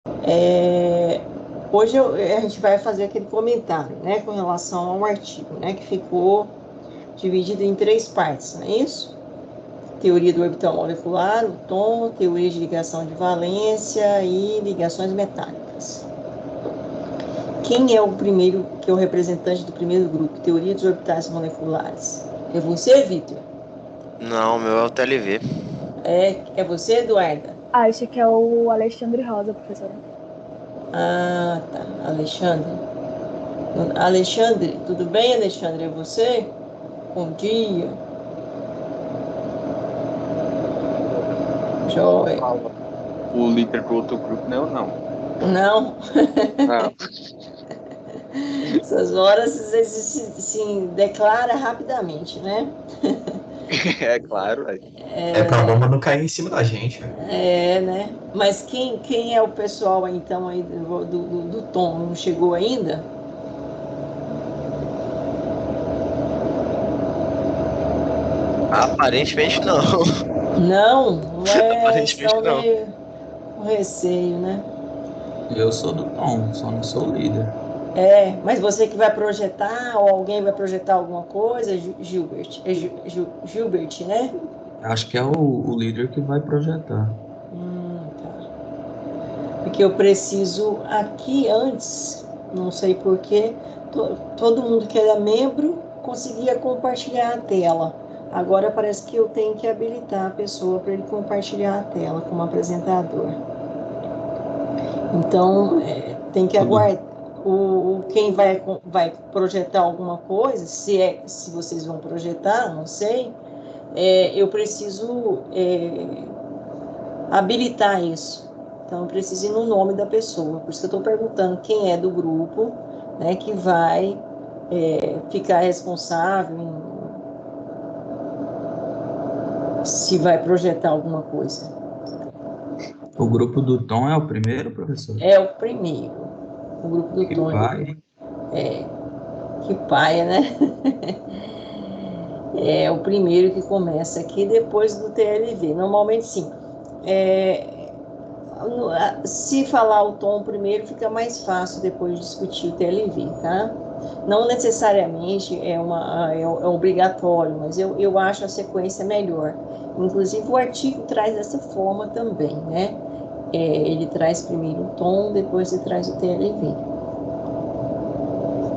É, hoje a gente vai fazer aquele comentário, né, com relação ao artigo, né, que ficou dividido em três partes, não é isso? Teoria do orbital molecular, o tom, teoria de ligação de valência e ligações metálicas. Quem é o primeiro, que é o representante do primeiro grupo, teoria dos orbitais moleculares? É você, Vitor? Não, o meu é o TLV. É você, Eduarda? Acho que é o Alexandre Rosa, professora. Ah, tá. Alexandre. Alexandre, tudo bem, Alexandre? É você? Bom dia. Joia. Fala. O líder do outro grupo, não, não. Não, Não. essas horas se declara rapidamente, né? É claro, velho. É pra bomba não cair em cima da gente, velho. É, né? Mas quem é o pessoal então aí do Tom? Não chegou ainda? Aparentemente não. Não, ué, Aparentemente estão não. meio com receio, né? Eu sou do Tom, só não sou o líder. É, mas você que vai projetar, ou alguém vai projetar alguma coisa, Gilbert, Gilbert, né? Acho que é o líder que vai projetar. Tá. Porque eu preciso aqui antes, não sei porquê, todo mundo que era membro conseguia compartilhar a tela. Agora parece que eu tenho que habilitar a pessoa para ele compartilhar a tela como apresentador. Então, tem que Tudo. aguardar. Quem vai projetar alguma coisa, se vocês vão projetar, não sei, eu preciso habilitar isso. Então, eu preciso ir no nome da pessoa. Por isso que eu estou perguntando quem é do grupo, né, que vai ficar responsável se vai projetar alguma coisa. O grupo do Tom é o primeiro, professor? É o primeiro. O grupo do Que Tom pai. é que paia, né? É o primeiro que começa aqui depois do TLV. Normalmente, sim. É, se falar o tom primeiro, fica mais fácil depois discutir o TLV, tá? Não necessariamente é obrigatório, mas eu acho a sequência melhor. Inclusive, o artigo traz dessa forma também, né? Ele traz primeiro o tom, depois ele traz o TLV.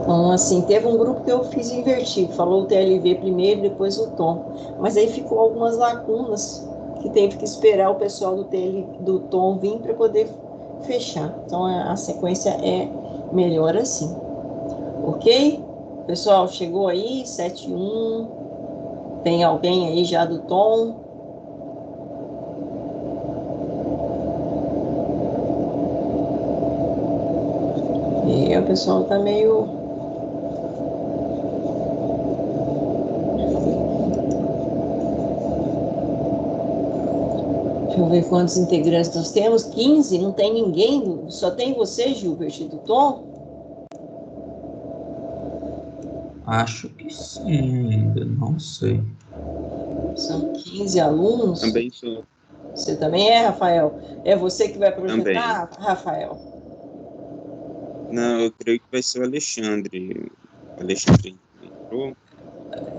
Então, assim, teve um grupo que eu fiz invertido, falou o TLV primeiro, depois o tom. Mas aí ficou algumas lacunas que teve que esperar o pessoal do tom vir para poder fechar. Então, a sequência é melhor assim. Ok? Pessoal, chegou aí, 7-1. Tem alguém aí já do tom? E o pessoal tá meio. Deixa eu ver quantos integrantes nós temos. 15, não tem ninguém, só tem você, Gilbert, do tom? Acho que sim, ainda não sei. São 15 alunos. Também sou. Você também é, Rafael? É você que vai Também. projetar, Rafael? Não, eu creio que vai ser o Alexandre. O Alexandre entrou.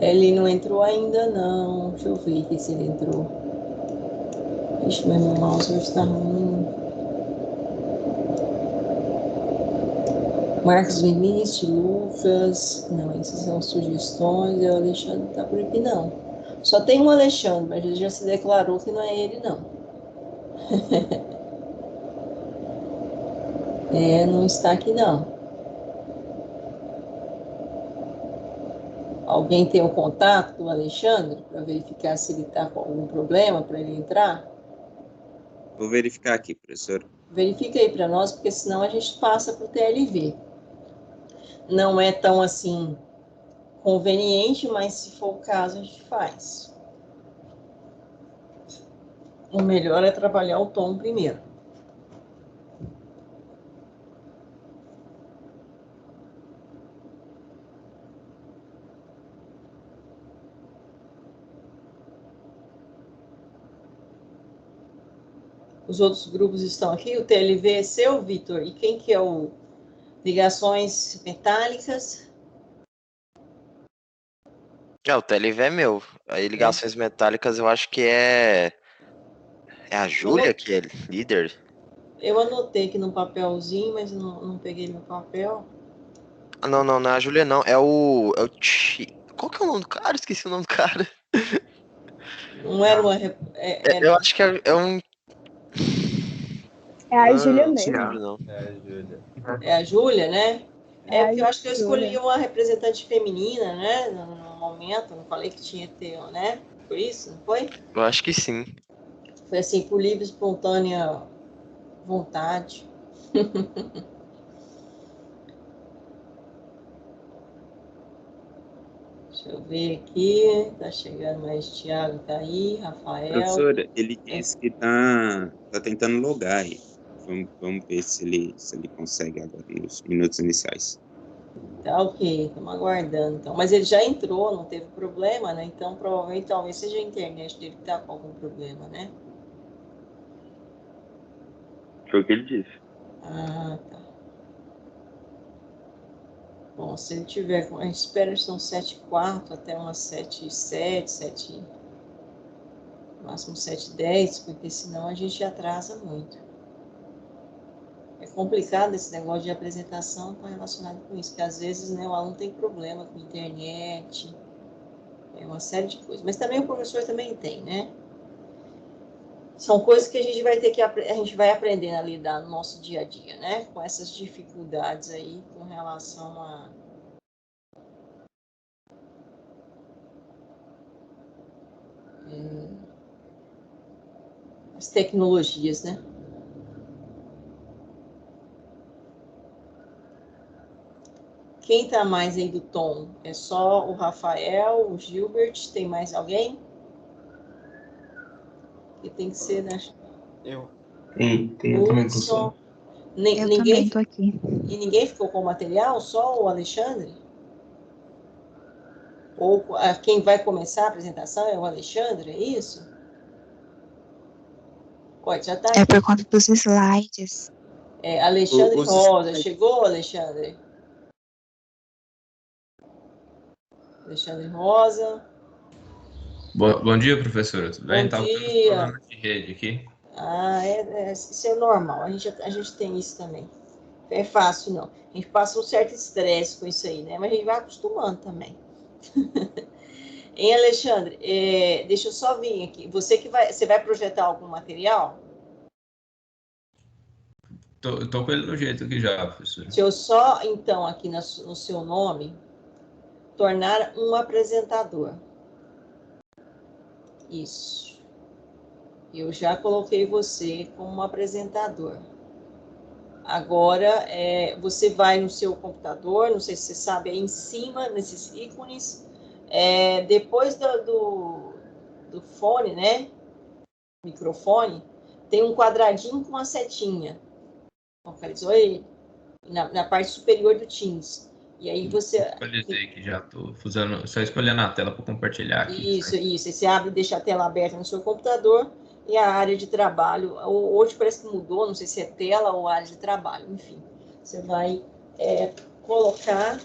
Ele não entrou ainda, não. Deixa eu ver aqui se ele entrou. Ixi, meu mouse hoje está ruim. Marcos Vinícius, Lucas. Não, essas são sugestões. O Alexandre está por aqui, não. Só tem um Alexandre, mas ele já se declarou que não é ele, não. Não está aqui, não. Alguém tem o contato do Alexandre para verificar se ele está com algum problema para ele entrar? Vou verificar aqui, professor. Verifica aí para nós, porque senão a gente passa para o TLV. Não é tão assim conveniente, mas se for o caso, a gente faz. O melhor é trabalhar o tom primeiro. Os outros grupos estão aqui. O TLV é seu, Vitor? E quem que é o ligações metálicas? O TLV é meu. Aí ligações metálicas eu acho que é a Júlia que é líder. Eu anotei aqui no papelzinho, mas não peguei meu papel. Não é a Júlia, não. Qual que é o nome do cara? Esqueci o nome do cara. Não era uma. Eu acho que é um. É a Júlia Não, mesmo. Júlia, não. É a Júlia, né? É Porque eu acho que eu Júlia. escolhi uma representante feminina, né? No momento, não falei que tinha que ter, né? Por isso, não foi? Eu acho que sim. Foi assim, por livre, espontânea vontade. Deixa eu ver aqui. Tá chegando mais Thiago, tá aí, Rafael. Professora, ele disse que tá tentando logar aí. Vamos ver se ele consegue agora nos minutos iniciais. Tá ok, estamos aguardando. Então. Mas ele já entrou, não teve problema, né? Então, provavelmente, talvez seja a internet dele que tá com algum problema, né? Foi o que ele disse. Ah, tá. Bom, se ele tiver, a gente espera que são 7h04 até umas 7h07, 7, no máximo 7h10, porque senão a gente atrasa muito. É complicado esse negócio de apresentação, está relacionado com isso, que às vezes, né, o aluno tem problema com internet, é uma série de coisas. Mas também o professor também tem, né? São coisas que a gente vai ter que a gente vai aprendendo a lidar no nosso dia a dia, né? Com essas dificuldades aí com relação a as tecnologias, né? Quem tá mais aí do tom? É só o Rafael, o Gilbert, tem mais alguém? Que tem que ser, né? Eu. Tem eu também, Hudson. professor. Eu também tô aqui. E ninguém ficou com o material? Só o Alexandre? Ou quem vai começar a apresentação é o Alexandre, é isso? Pode, já tá É aqui. por conta dos slides. Alexandre Os Rosa. slides. Chegou, Alexandre? Alexandre Rosa. Bom dia, professora. Tudo bem? Bom Tava tendo uns dia. problemas de rede aqui. Isso é normal. A gente tem isso também. É fácil, não. A gente passa um certo estresse com isso aí, né? Mas a gente vai acostumando também. Hein, Alexandre? Deixa eu só vir aqui. Você vai projetar algum material? Tô com ele no jeito aqui já, professora. Se eu só, então, aqui no seu nome, tornar um apresentador. Isso. Eu já coloquei você como um apresentador. Agora, você vai no seu computador, não sei se você sabe, aí em cima, nesses ícones, depois do fone, né? Microfone, tem um quadradinho com uma setinha. Localizou ele? Na parte superior do Teams. E aí você. Atualizei aqui já, tô só escolhendo a tela para compartilhar aqui. Isso. E você abre e deixa a tela aberta no seu computador e a área de trabalho. Hoje parece que mudou, não sei se é tela ou área de trabalho, enfim. Você vai colocar,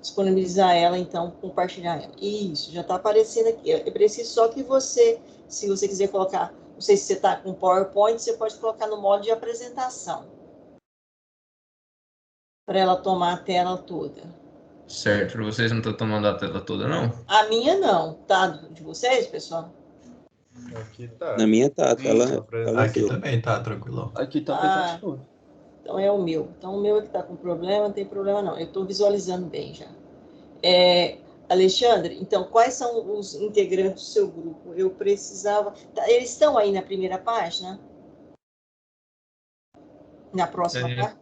disponibilizar ela, então, compartilhar ela. Isso, já está aparecendo aqui. Eu preciso só que você, se você quiser colocar, não sei se você está com PowerPoint, você pode colocar no modo de apresentação, para ela tomar a tela toda. Certo, para vocês não estão tomando a tela toda, não? A minha não, tá? De vocês, pessoal? Aqui tá. Na minha tá, Aqui também tá, tranquilo. Aqui também tá tudo. Então é o meu. Então o meu é que está com problema, não tem problema não. Eu estou visualizando bem já. Alexandre, então quais são os integrantes do seu grupo? Eu precisava. Eles estão aí na primeira página? Na próxima página?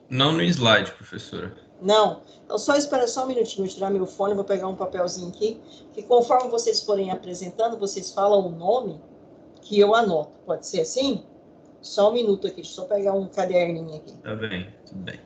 Não no slide, professora. Não. Então só espera só um minutinho, vou tirar meu fone, vou pegar um papelzinho aqui, que conforme vocês forem apresentando, vocês falam o nome que eu anoto. Pode ser assim? Só um minuto aqui, deixa eu só pegar um caderninho aqui. Tá bem, tudo bem.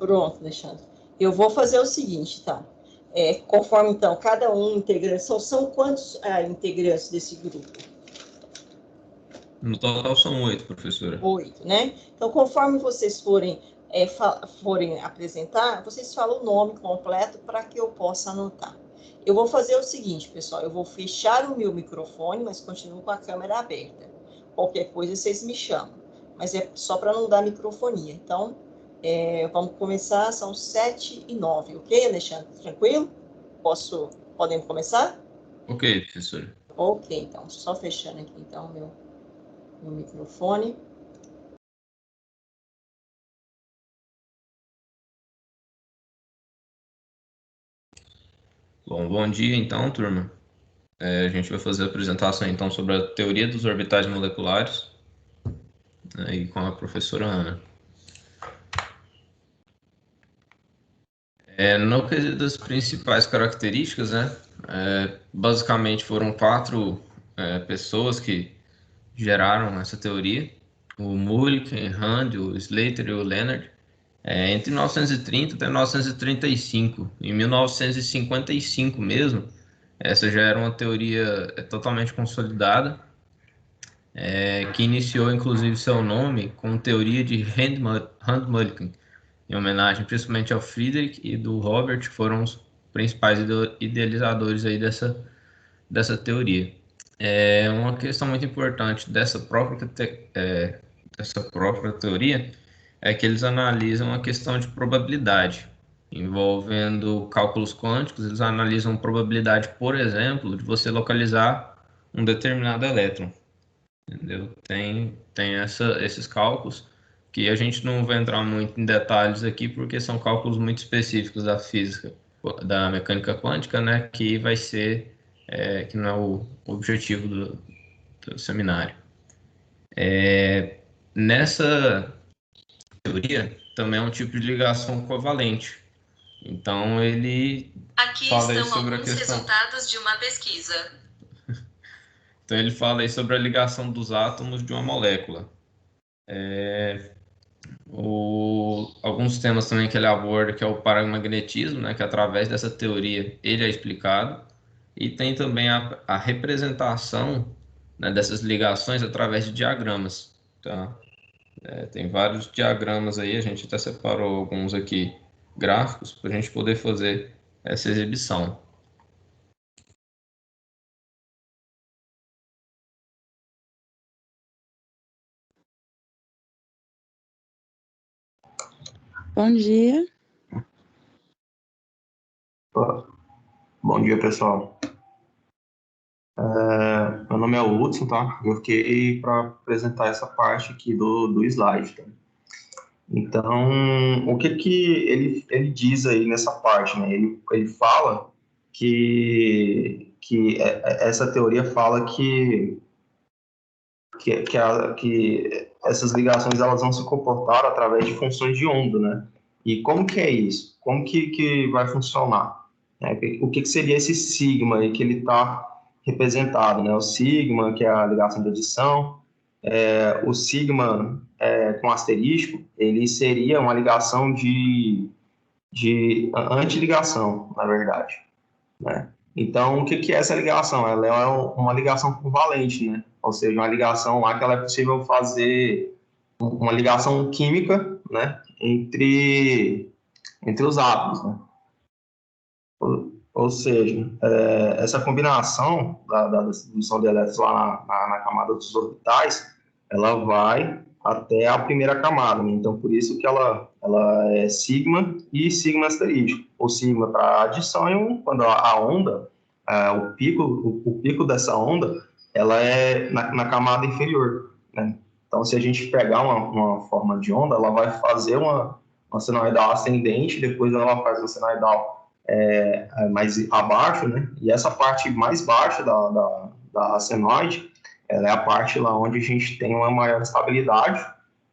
Pronto, Alexandre. Eu vou fazer o seguinte, tá? Conforme, então, cada um integrante... São quantos integrantes desse grupo? No total são 8, professora. 8, né? Então, conforme vocês forem apresentar, vocês falam o nome completo para que eu possa anotar. Eu vou fazer o seguinte, pessoal, eu vou fechar o meu microfone, mas continuo com a câmera aberta. Qualquer coisa vocês me chamam, mas é só para não dar microfonia. Então, vamos começar, são 7h09, ok, Alexandre? Tranquilo? Podem começar? Ok, professora. Ok, então, só fechando aqui, então, meu microfone. Bom dia, então, turma. A gente vai fazer a apresentação, então, sobre a teoria dos orbitais moleculares, né, e com a professora Ana. No quesito das principais características, né, basicamente foram 4 pessoas que geraram essa teoria, o Mulliken, Rand, o Slater e o Leonard, entre 1930 até 1935. Em 1955 mesmo, essa já era uma teoria totalmente consolidada, que iniciou inclusive seu nome com teoria de Rand-Mulliken, em homenagem principalmente ao Friedrich e do Robert, que foram os principais idealizadores aí dessa teoria. Uma questão muito importante dessa própria teoria é que eles analisam a questão de probabilidade, envolvendo cálculos quânticos. Eles analisam probabilidade, por exemplo, de você localizar um determinado elétron, entendeu? Tem esses cálculos que a gente não vai entrar muito em detalhes aqui, porque são cálculos muito específicos da física, da mecânica quântica, né, que vai ser, que não é o objetivo do seminário. Nessa teoria, também é um tipo de ligação covalente. Então, ele Aqui fala aí estão sobre a alguns questão... resultados de uma pesquisa. Então, ele fala aí sobre a ligação dos átomos de uma molécula. Alguns temas também que ele aborda, que é o paramagnetismo, né, que através dessa teoria ele é explicado, e tem também a representação, né, dessas ligações através de diagramas, tá? Tem vários diagramas aí, a gente até separou alguns aqui gráficos para a gente poder fazer essa exibição. Bom dia. Bom dia, pessoal. Meu nome é Hudson, tá? Eu fiquei para apresentar essa parte aqui do slide, tá? Então, o que ele diz aí nessa parte, né? Ele fala que essa teoria fala que essas ligações elas vão se comportar através de funções de onda, né? E como que é isso? Como que vai funcionar? O que seria esse sigma aí que ele está representado, né? O sigma, que é a ligação de adição, o sigma com asterisco, ele seria uma ligação de antiligação, na verdade, né? Então, o que é essa ligação? Ela é uma ligação covalente, né? Ou seja, uma ligação lá que ela é possível fazer uma ligação química, né? Entre os átomos, né? Ou seja, essa combinação da distribuição de elétrons lá na camada dos orbitais, ela vai até a primeira camada, né? Então, por isso que ela é sigma e sigma asterístico. O sigma para adição é quando a onda, o pico dessa onda, ela é na camada inferior, né? Então, se a gente pegar uma forma de onda, ela vai fazer uma senoidal ascendente, depois ela faz uma senoidal mais abaixo, né? E essa parte mais baixa da senoide, ela é a parte lá onde a gente tem uma maior estabilidade,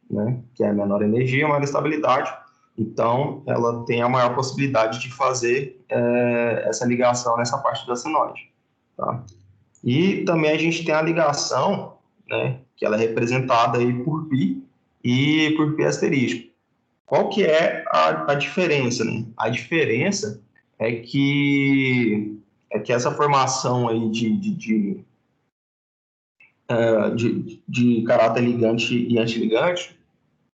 né? Que é a menor energia, maior estabilidade. Então, ela tem a maior possibilidade de fazer essa ligação nessa parte da senoide, tá? E também a gente tem a ligação, né? Que ela é representada aí por π e por π asterístico. Qual que é a diferença, né? A diferença é que essa formação aí de caráter ligante e antiligante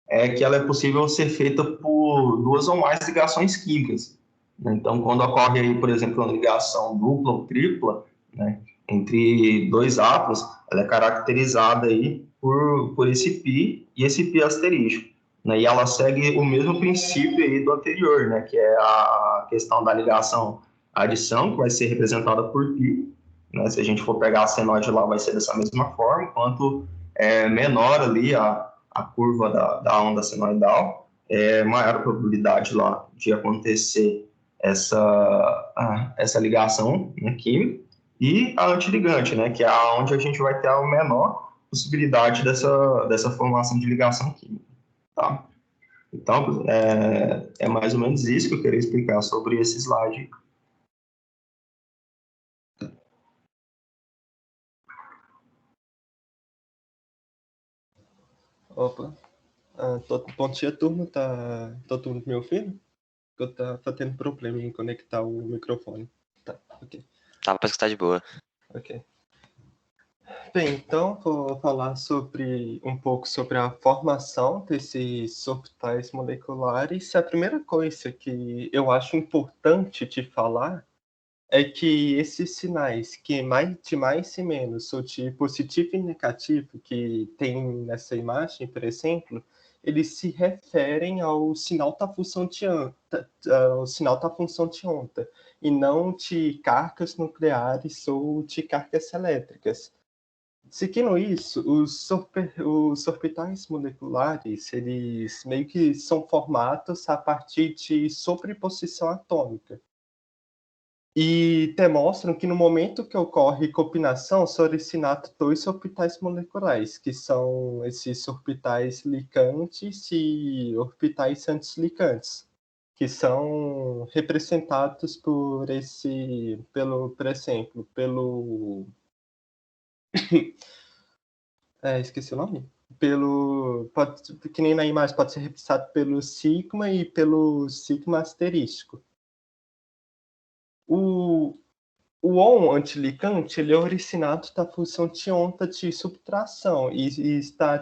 é que ela é possível ser feita por duas ou mais ligações químicas, né? Então, quando ocorre aí, por exemplo, uma ligação dupla ou tripla, né, entre dois átomos, ela é caracterizada aí por esse π e esse π asterístico, né? E ela segue o mesmo princípio aí do anterior, né, que é a questão da ligação adição, que vai ser representada por π, né? Se a gente for pegar a senoide lá, vai ser dessa mesma forma, enquanto é menor ali a curva da onda senoidal, é maior a probabilidade lá de acontecer essa ligação, né, química, e a antiligante, né, que é onde a gente vai ter a menor possibilidade dessa formação de ligação química, tá? Então, é mais ou menos isso que eu queria explicar sobre esse slide. Opa, bom dia, turma. Tá todo mundo me ouvindo? Eu tava tendo problema em conectar o microfone. Tá, ok. Tava pra escutar de boa. Ok. Bem, então vou falar um pouco sobre a formação desses orbitais moleculares. A primeira coisa que eu acho importante de falar é que esses sinais, que de mais e menos, ou de positivo e negativo, que tem nessa imagem, por exemplo, eles se referem ao sinal da função de onda, e não de cargas nucleares ou de cargas elétricas. Seguindo isso, os orbitais moleculares, eles meio que são formados a partir de sobreposição atômica. E demonstram que no momento que ocorre combinação, são originados dois orbitais moleculares, que são esses orbitais ligantes e orbitais antiligantes, que são representados por exemplo, esqueci o nome? Que nem na imagem, pode ser representado pelo sigma e pelo sigma asterístico. O ON antiligante, ele é originado da função de onda de subtração e está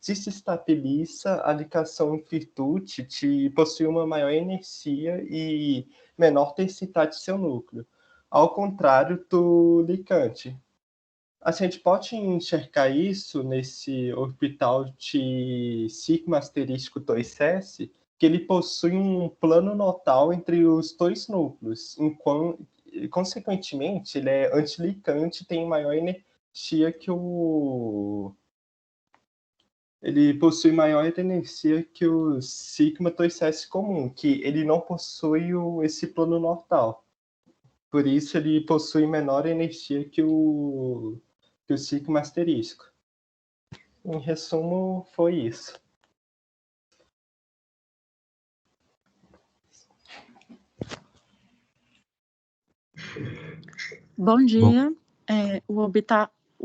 desestabiliza a ligação em virtude de possuir uma maior energia e menor densidade de seu núcleo, ao contrário do ligante. A gente pode enxergar isso nesse orbital de sigma asterístico 2s, que ele possui um plano nodal entre os dois núcleos, consequentemente, ele é antiligante e tem maior energia que ele possui maior energia que o sigma 2s comum, que ele não possui esse plano nodal. Por isso, ele possui menor energia que o sigma asterístico. Em resumo, foi isso. Bom dia. O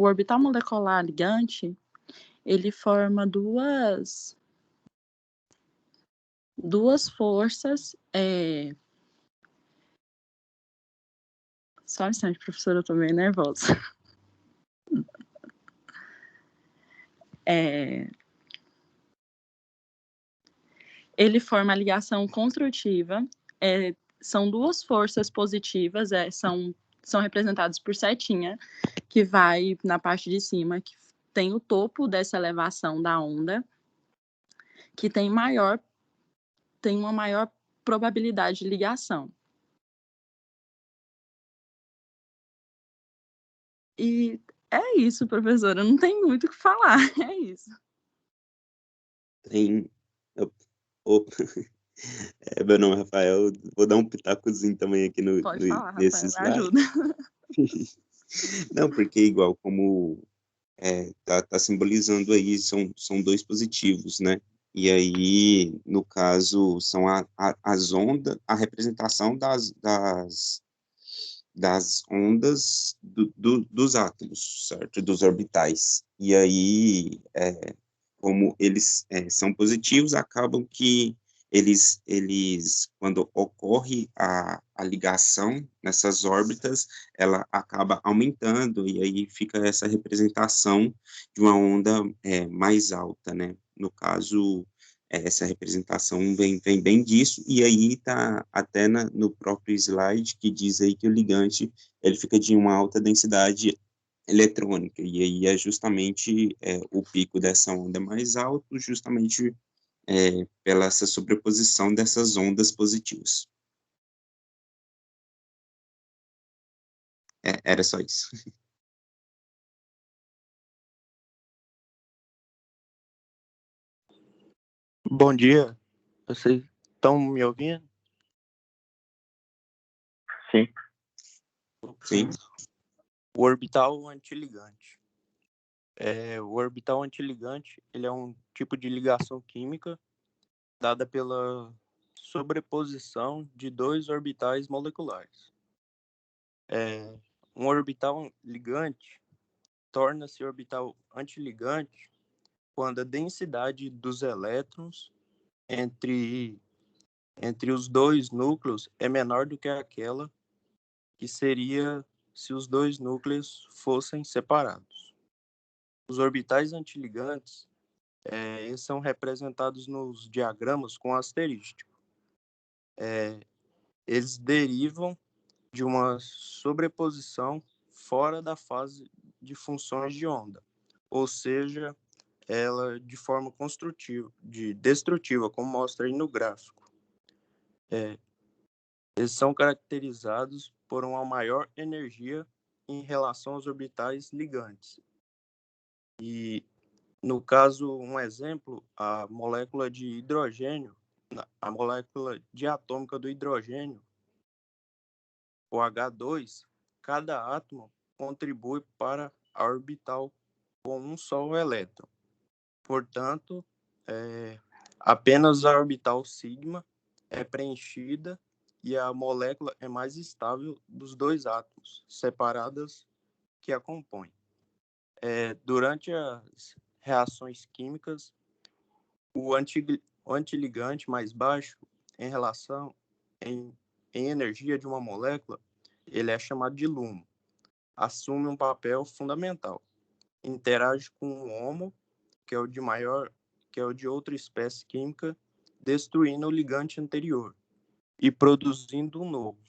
orbital molecular ligante, ele forma duas forças. Só um instante, professora, eu tô meio nervosa. Ele forma a ligação construtiva. São duas forças positivas, são representadas por setinha, que vai na parte de cima, que tem o topo dessa elevação da onda, que tem uma maior probabilidade de ligação. E é isso, professora, não tem muito o que falar, é isso. Meu nome é Rafael, vou dar um pitacozinho também aqui Pode falar, nesse Rafael, slide. me ajuda. Não, porque igual como tá simbolizando aí, são dois positivos, né? E aí, no caso, são as ondas, a representação das ondas dos átomos, certo? Dos orbitais. E aí, como eles são positivos, acabam que eles quando ocorre a ligação nessas órbitas, ela acaba aumentando, e aí fica essa representação de uma onda mais alta, né? No caso, essa representação vem bem disso, e aí está até no próprio slide, que diz aí que o ligante ele fica de uma alta densidade eletrônica, e aí é justamente o pico dessa onda mais alto, justamente pela essa sobreposição dessas ondas positivas. Era só isso. Bom dia, vocês estão me ouvindo? Sim. Sim. O orbital antiligante. O orbital antiligante, ele é um tipo de ligação química dada pela sobreposição de dois orbitais moleculares. Um orbital ligante torna-se orbital antiligante quando a densidade dos elétrons entre os dois núcleos é menor do que aquela que seria se os dois núcleos fossem separados. Os orbitais antiligantes eles são representados nos diagramas com asterístico. Eles derivam de uma sobreposição fora da fase de funções de onda, ou seja, ela de forma destrutiva, como mostra aí no gráfico. Eles são caracterizados por uma maior energia em relação aos orbitais ligantes. E, no caso, um exemplo, a molécula de hidrogênio, a molécula diatômica do hidrogênio, o H2, cada átomo contribui para a orbital com um só elétron. Portanto, apenas a orbital sigma é preenchida e a molécula é mais estável dos dois átomos separados que a compõem. Durante as reações químicas, o antiligante mais baixo em relação em energia de uma molécula, ele é chamado de LUMO. Assume um papel fundamental. Interage com o HOMO, que é o de outra espécie química, destruindo o ligante anterior e produzindo um novo.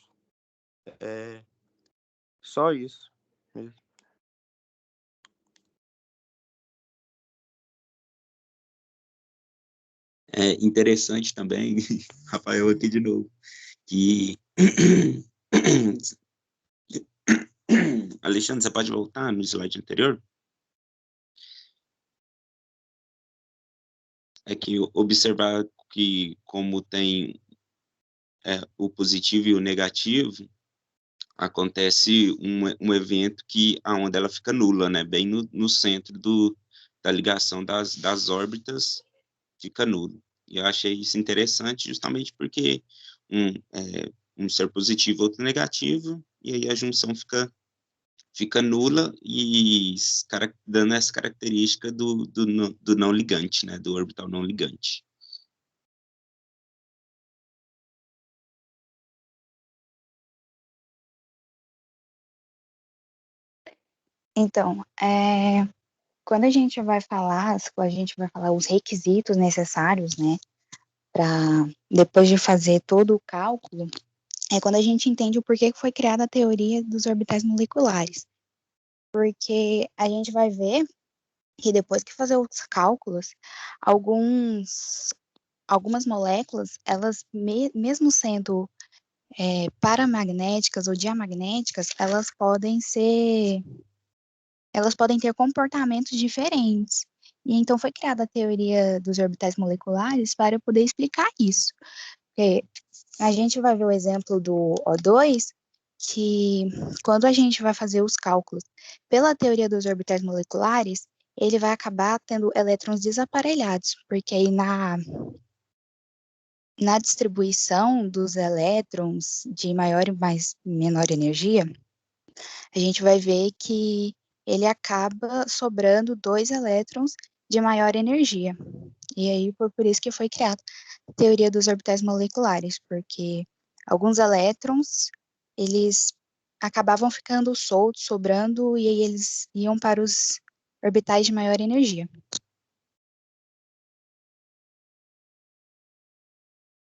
Só isso. Interessante também, Rafael aqui de novo, que Alexandre, você pode voltar no slide anterior? É que observar que como tem o positivo e o negativo, acontece um evento que a onda ela fica nula, né? Bem no centro da ligação das órbitas, fica nulo. E eu achei isso interessante justamente porque um ser positivo, outro negativo, e aí a junção fica nula e dando essa característica do não ligante, né? Do orbital não ligante. Então, quando a gente vai falar os requisitos necessários, né, para depois de fazer todo o cálculo, é quando a gente entende o porquê que foi criada a teoria dos orbitais moleculares. Porque a gente vai ver que depois que fazer os cálculos, algumas moléculas, elas mesmo sendo paramagnéticas ou diamagnéticas, elas podem ter comportamentos diferentes. E então foi criada a teoria dos orbitais moleculares para poder explicar isso. Porque a gente vai ver o exemplo do O2, que quando a gente vai fazer os cálculos pela teoria dos orbitais moleculares, ele vai acabar tendo elétrons desaparelhados, porque aí na distribuição dos elétrons de maior e menor energia, a gente vai ver que ele acaba sobrando 2 elétrons de maior energia. E aí foi por isso que foi criada a teoria dos orbitais moleculares, porque alguns elétrons, eles acabavam ficando soltos, sobrando, e aí eles iam para os orbitais de maior energia.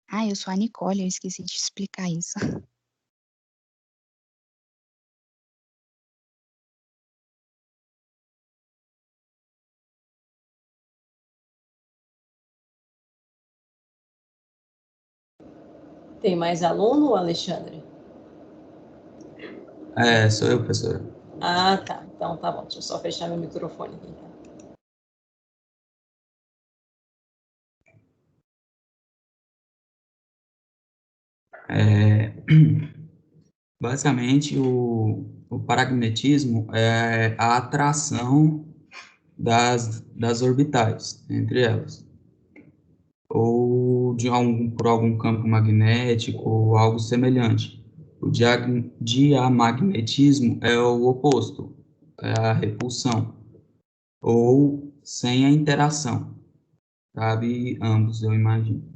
Ah, eu sou a Nicole, eu esqueci de explicar isso. Tem mais aluno, Alexandre? Sou eu, professora. Ah, tá. Então tá bom. Deixa eu só fechar meu microfone aqui. Então. Basicamente, o paragnetismo é a atração das orbitais entre elas, ou por algum campo magnético ou algo semelhante. O diamagnetismo é o oposto, é a repulsão, ou sem a interação. Cabe ambos, eu imagino.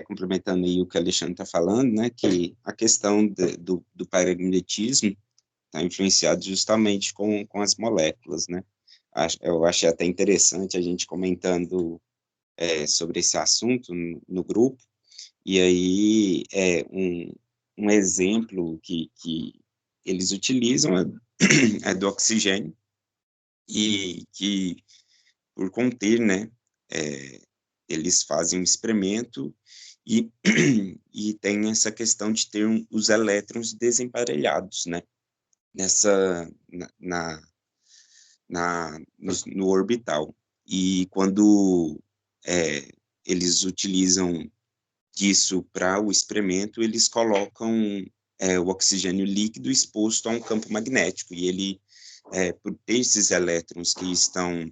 Complementando aí o que o Alexandre está falando, né, que a questão do paragnetismo está influenciado justamente com as moléculas, né? Eu achei até interessante a gente comentando sobre esse assunto no grupo, e aí um exemplo que eles utilizam é do oxigênio, e que por conter, né, eles fazem um experimento e, e tem essa questão de ter os elétrons desemparelhados, né, no orbital. E quando eles utilizam disso para o experimento, eles colocam o oxigênio líquido exposto a um campo magnético, e ele, por ter esses elétrons que estão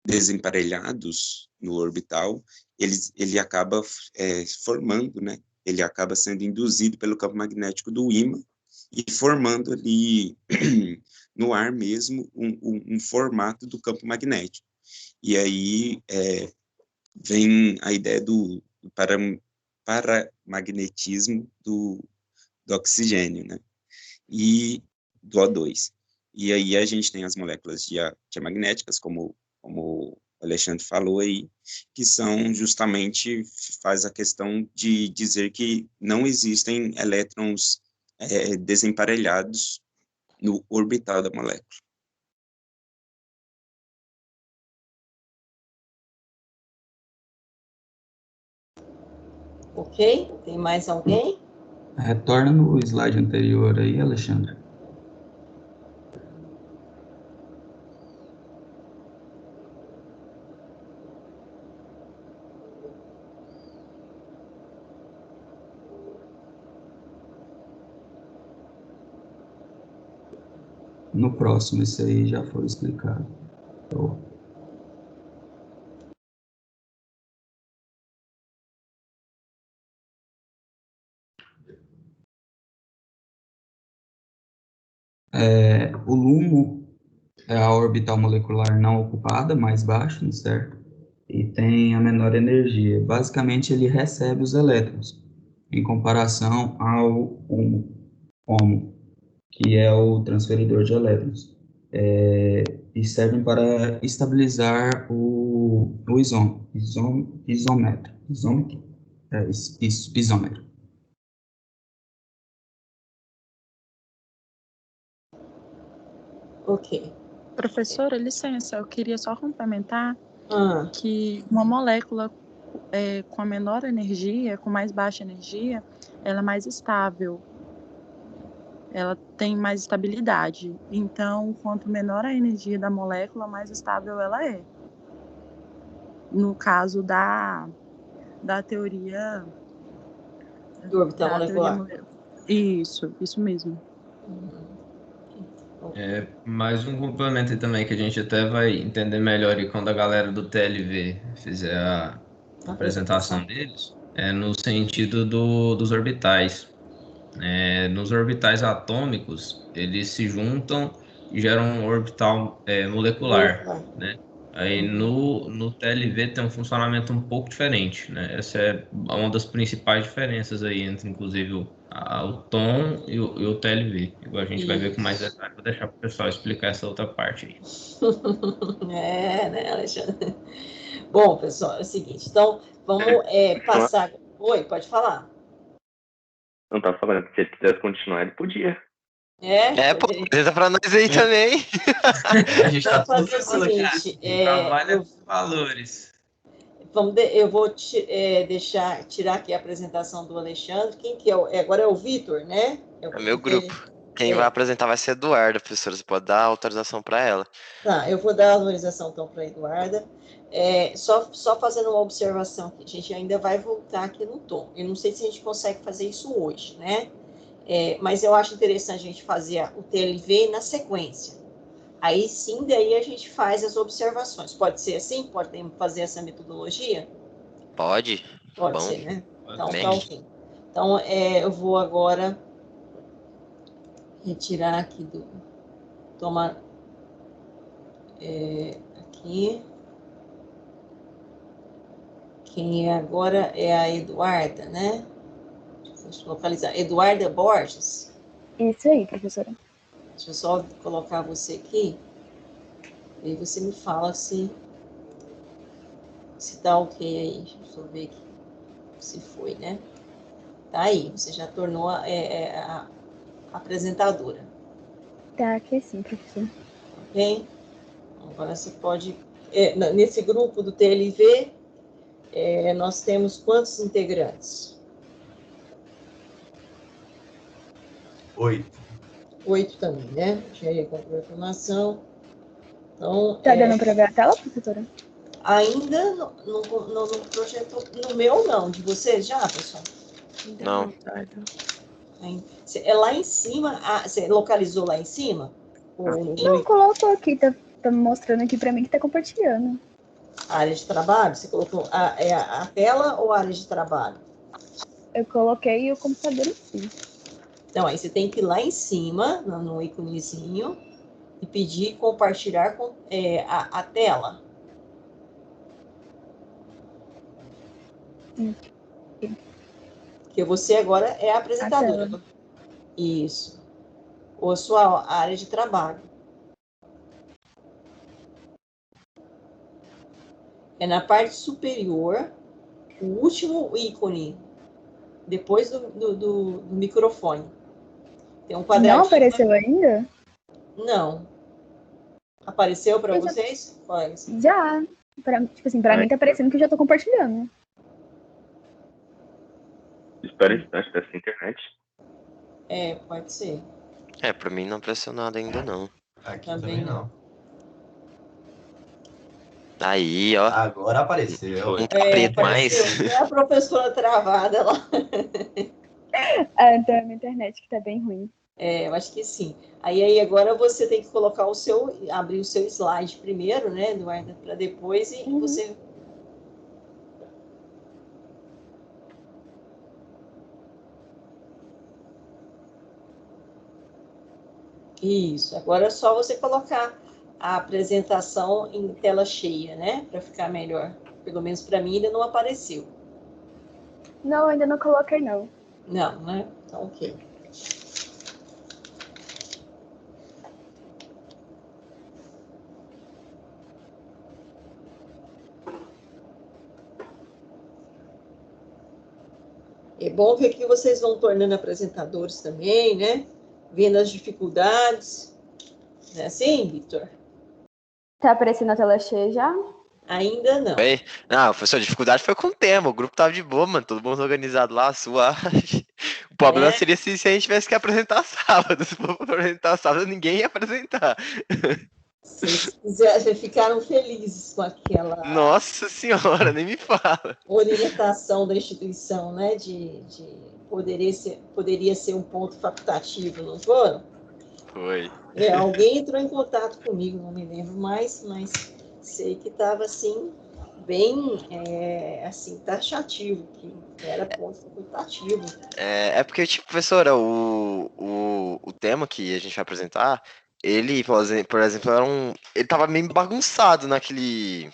desemparelhados no orbital, ele acaba formando, né? Ele acaba sendo induzido pelo campo magnético do ímã e formando ali no ar mesmo um formato do campo magnético. E aí vem a ideia do paramagnetismo do oxigênio, né? E do O2. E aí a gente tem as moléculas diamagnéticas, como o Alexandre falou aí, que são justamente, faz a questão de dizer que não existem elétrons desemparelhados no orbital da molécula. Ok? Tem mais alguém? Retorna no slide anterior aí, Alexandre. No próximo, esse aí já foi explicado. Então, o LUMO é a orbital molecular não ocupada, mais baixa, certo? E tem a menor energia. Basicamente, ele recebe os elétrons, em comparação ao HOMO, que é o transferidor de elétrons. E servem para estabilizar o isômetro. Isômetro. Ok. Professora, licença, eu queria só complementar que uma molécula com a menor energia, com mais baixa energia, ela é mais estável. Ela tem mais estabilidade. Então, quanto menor a energia da molécula, mais estável ela é. No caso da teoria... Do orbital molecular. Isso mesmo. Mais um complemento também que a gente até vai entender melhor e quando a galera do TLV fizer a apresentação deles, no sentido dos orbitais. Nos orbitais atômicos, eles se juntam gera um orbital molecular, né? Aí no TLV tem um funcionamento um pouco diferente, né? Essa é uma das principais diferenças aí entre, inclusive, o TOM e o TLV. Igual a gente vai ver com mais detalhe, vou deixar para o pessoal explicar essa outra parte aí. Né, Alexandre? Bom, pessoal, é o seguinte, então vamos passar. Oi, pode falar. Não tá falando que se ele quisesse continuar, ele podia. Pô, apresenta pra nós aí também. A gente tá fazer o seguinte, trabalha com valores. Eu vou tirar aqui a apresentação do Alexandre. Quem que é? Agora é o Vitor, né? É meu grupo. Quem vai apresentar vai ser a Eduarda, professora. Você pode dar autorização para ela. Tá, eu vou dar a autorização então para a Eduarda. Só fazendo uma observação aqui, a gente ainda vai voltar aqui no tom. Eu não sei se a gente consegue fazer isso hoje, né? Mas eu acho interessante a gente fazer o TLV na sequência. Aí sim, daí a gente faz as observações. Pode ser assim? Podemos fazer essa metodologia? Pode. Pode ser, né? Então, tá ok. Então, eu vou agora retirar aqui do... Tomar... aqui. Quem agora é a Eduarda, né? Deixa eu localizar. Eduarda Borges. Isso aí, professora. Deixa eu só colocar você aqui. E aí você me fala se tá ok aí. Deixa eu só ver aqui se foi, né? Tá aí, você já tornou a apresentadora. Tá aqui sim, professora. Ok? Agora você pode... nesse grupo do TLV, nós temos quantos integrantes? 8. 8 também, né? Já ia com a informação. Então, tá dando para ver a tela, professora? Ainda no projeto, no meu não, de vocês já, pessoal? Não. É lá em cima, você localizou lá em cima? Não, colocou aqui, tá mostrando aqui para mim que tá compartilhando. A área de trabalho? Você colocou a tela ou a área de trabalho? Eu coloquei o computador em si. Então, aí você tem que ir lá em cima, no íconezinho, e pedir compartilhar com a tela. Porque você agora é a apresentadora. Isso. Ou a sua área de trabalho. É na parte superior, o último ícone, depois do microfone. Tem um quadradinho. Não apareceu ainda? Não. Apareceu para vocês? Já. Tipo assim, para mim tá parecendo que eu já tô compartilhando. Espera um instante dessa internet. Pode ser. Pra mim não apareceu nada ainda não. Aqui também não. Aí, ó. Agora apareceu. Um preto mais. É a professora travada lá. Então é a minha internet que tá bem ruim. Eu acho que sim. Aí agora você tem que colocar abrir o seu slide primeiro, né, Eduarda, para depois e você... Isso, agora é só você colocar a apresentação em tela cheia, né, para ficar melhor. Pelo menos para mim ainda não apareceu. Não, ainda não coloquei não. Não, né? Então, ok. É bom que aqui vocês vão tornando apresentadores também, né? Vendo as dificuldades. Não é assim, Victor? Tá aparecendo a tela cheia já? Ainda não. Não, professor, a dificuldade foi com o tema. O grupo tava de boa, mano. Todo mundo organizado lá, suave. O problema seria se a gente tivesse que apresentar sábado. Se for apresentar sábado, ninguém ia apresentar. Vocês ficaram felizes com aquela... Nossa senhora, nem me fala. Orientação da instituição, né? Poderia ser um ponto facultativo, não foram? Foi. Alguém entrou em contato comigo, não me lembro mais, mas sei que estava assim, bem assim, taxativo, que era ponto facultativo. Porque, tipo, professora, o tema que a gente vai apresentar Ele, por exemplo, ele tava meio bagunçado naquele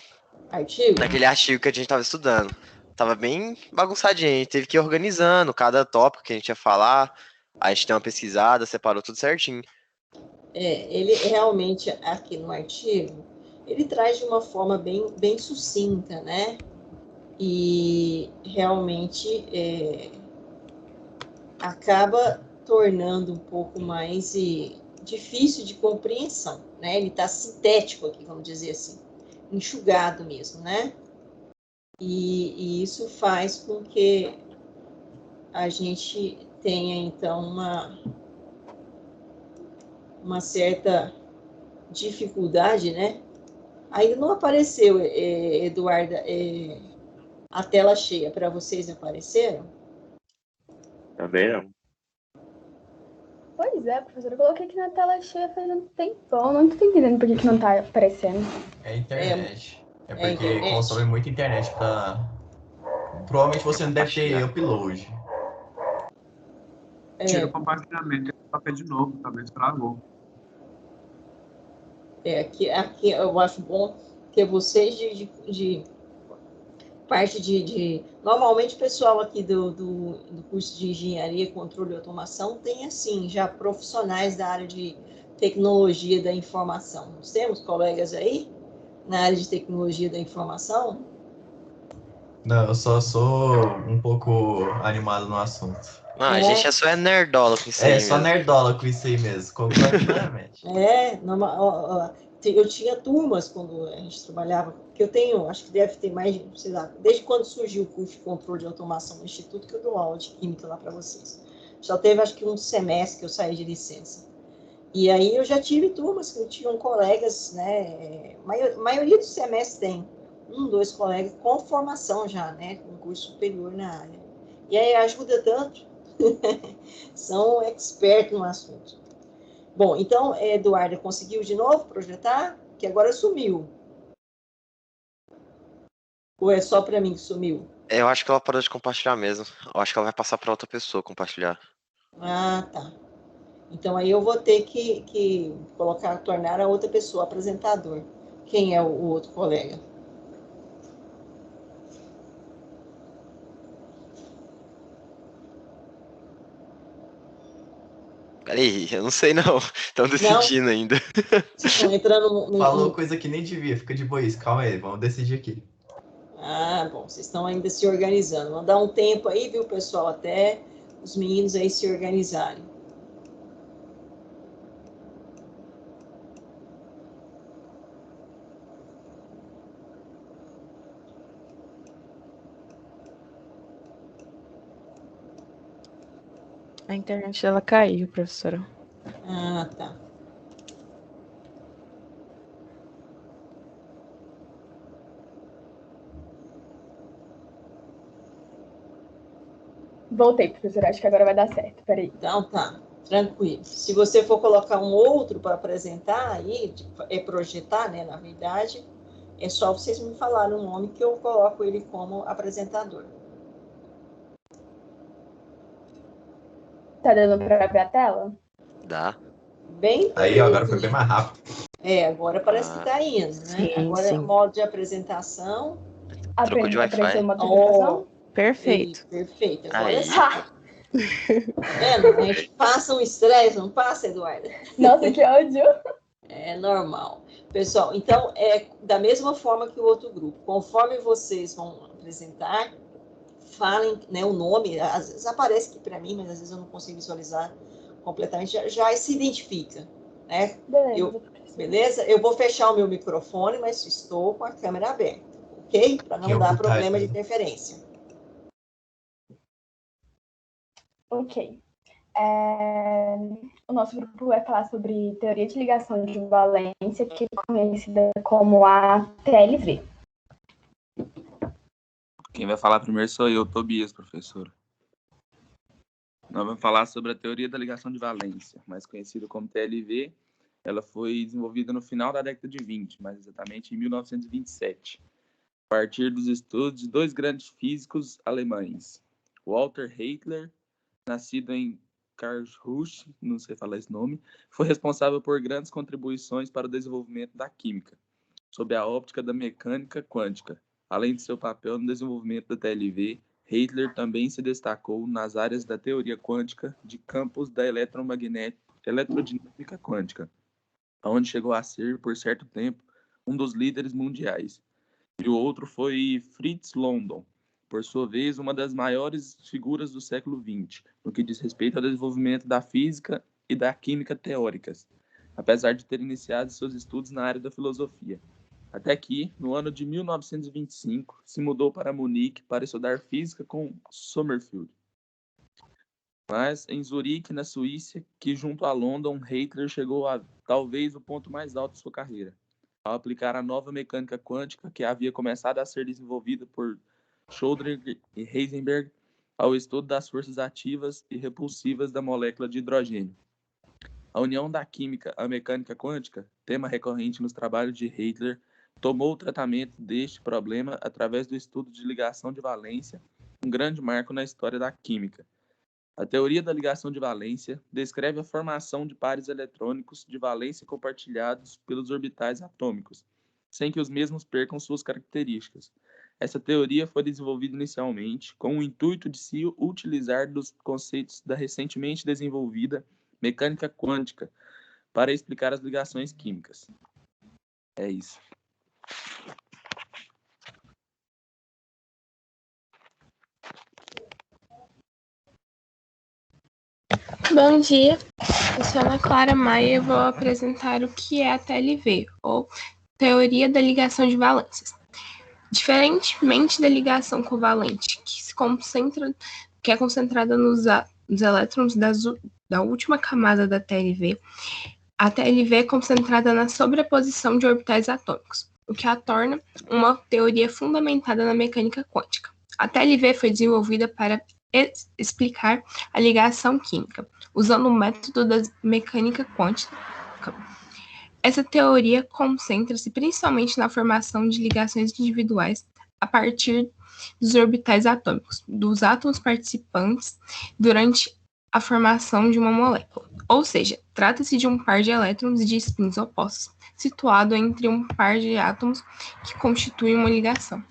artigo que a gente tava estudando. Tava bem bagunçadinho, a gente teve que ir organizando cada tópico que a gente ia falar. A gente deu uma pesquisada, separou tudo certinho. Ele realmente, aqui no artigo, ele traz de uma forma bem sucinta, né? E realmente acaba tornando um pouco mais difícil de compreensão, né? Ele está sintético aqui, vamos dizer assim, enxugado mesmo, né? E isso faz com que a gente tenha, então, uma certa dificuldade, né? Ainda não apareceu, Eduarda, a tela cheia. Para vocês apareceram? Também não. Pois é, professora, eu coloquei aqui na tela cheia faz um tempão. Não tô entendendo por que não tá aparecendo. É a internet. É porque internet. consome muita internet pra... Provavelmente você não deve ter upload. Tira o compartilhamento e papel de novo, talvez travou. Aqui eu acho bom que vocês de parte normalmente o pessoal aqui do curso de Engenharia, Controle e Automação tem, assim, já profissionais da área de tecnologia da informação. Nós temos colegas aí na área de tecnologia da informação? Não, eu só sou um pouco animado no assunto. Não, a gente só é nerdola com isso aí só mesmo. nerdola com isso aí mesmo, concordo plenamente. Eu tinha turmas quando a gente trabalhava, que eu tenho, acho que deve ter mais, sei lá, desde quando surgiu o curso de controle de automação no Instituto, que eu dou aula de química lá para vocês. Já teve, acho que um semestre que eu saí de licença. E aí eu já tive turmas que tinham colegas, né, maioria dos semestres tem 2 colegas com formação já, né, com curso superior na área. E aí ajuda tanto, são expertos no assunto. Bom, então, Eduarda, conseguiu de novo projetar? Que agora sumiu. Ou é só para mim que sumiu? Eu acho que ela parou de compartilhar mesmo. Eu acho que ela vai passar para outra pessoa compartilhar. Ah, tá. Então aí eu vou ter que tornar a outra pessoa apresentador. Quem é o outro colega? Peraí, eu não sei não. Estão decidindo ainda. Vocês estão entrando no... Falou coisa que nem devia, fica de boa isso. Calma aí, vamos decidir aqui. Ah, bom, vocês estão ainda se organizando. Vamos dar um tempo aí, viu, pessoal, até os meninos aí se organizarem. A internet dela caiu, professora. Ah, tá. Voltei, professora. Acho que agora vai dar certo. Peraí. Então tá, tranquilo. Se você for colocar um outro para apresentar aí, projetar, né, na verdade, é só vocês me falarem o nome que eu coloco ele como apresentador. Tá dando para ver a tela? Dá. Bem. Aí agora foi bem mais rápido. Agora parece que tá indo, né? Sim, agora sim. modo de apresentação. Trocou de Wi-Fi. Apareceu o modo de apresentação? Perfeito. Perfeito. Agora Aí. sim. A gente passa um estresse, não passa, Eduarda? Nossa, que ódio! É normal. Pessoal, então, da mesma forma que o outro grupo. Conforme vocês vão apresentar, falem, né, o nome. Às vezes aparece aqui para mim, mas às vezes eu não consigo visualizar completamente. Já se identifica, né? Beleza? Eu vou fechar o meu microfone, mas estou com a câmera aberta, ok? Para não dar problema de interferência. Ok. O nosso grupo vai falar sobre teoria de ligação de valência, que é conhecida como a TLV. Quem vai falar primeiro sou eu, Tobias, professora. Nós vamos falar sobre a teoria da ligação de valência, mais conhecida como TLV. Ela foi desenvolvida no final da década de 20, mais exatamente em 1927, a partir dos estudos de 2 grandes físicos alemães, Walter Heitler, nascido em Karlsruhe, não sei falar esse nome, foi responsável por grandes contribuições para o desenvolvimento da química, sob a óptica da mecânica quântica. Além de seu papel no desenvolvimento da TLV, Hitler também se destacou nas áreas da teoria quântica de campos da eletrodinâmica quântica, onde chegou a ser, por certo tempo, um dos líderes mundiais. E o outro foi Fritz London, por sua vez, uma das maiores figuras do século XX, no que diz respeito ao desenvolvimento da física e da química teóricas, apesar de ter iniciado seus estudos na área da filosofia. Até que, no ano de 1925, se mudou para Munique para estudar física com Sommerfeld. Mas, em Zurique, na Suíça, que junto a London, Hitler chegou a talvez o ponto mais alto de sua carreira, ao aplicar a nova mecânica quântica que havia começado a ser desenvolvida por Schrödinger e Heisenberg ao estudo das forças ativas e repulsivas da molécula de hidrogênio. A união da química à mecânica quântica, tema recorrente nos trabalhos de Hitler, tomou o tratamento deste problema através do estudo de ligação de valência, um grande marco na história da química. A teoria da ligação de valência descreve a formação de pares eletrônicos de valência compartilhados pelos orbitais atômicos, sem que os mesmos percam suas características. Essa teoria foi desenvolvida inicialmente com o intuito de se utilizar dos conceitos da recentemente desenvolvida mecânica quântica para explicar as ligações químicas. É isso. Bom dia, eu sou Ana Clara Maia e eu vou apresentar o que é a TLV, ou Teoria da Ligação de Valências. Diferentemente da ligação covalente, que é concentrada nos elétrons da última camada da TLV, a TLV é concentrada na sobreposição de orbitais atômicos, o que a torna uma teoria fundamentada na mecânica quântica. A TLV foi desenvolvida para explicar a ligação química, usando o método da mecânica quântica. Essa teoria concentra-se principalmente na formação de ligações individuais a partir dos orbitais atômicos, dos átomos participantes durante a formação de uma molécula. Ou seja, trata-se de um par de elétrons de spins opostos, situado entre um par de átomos que constitui uma ligação.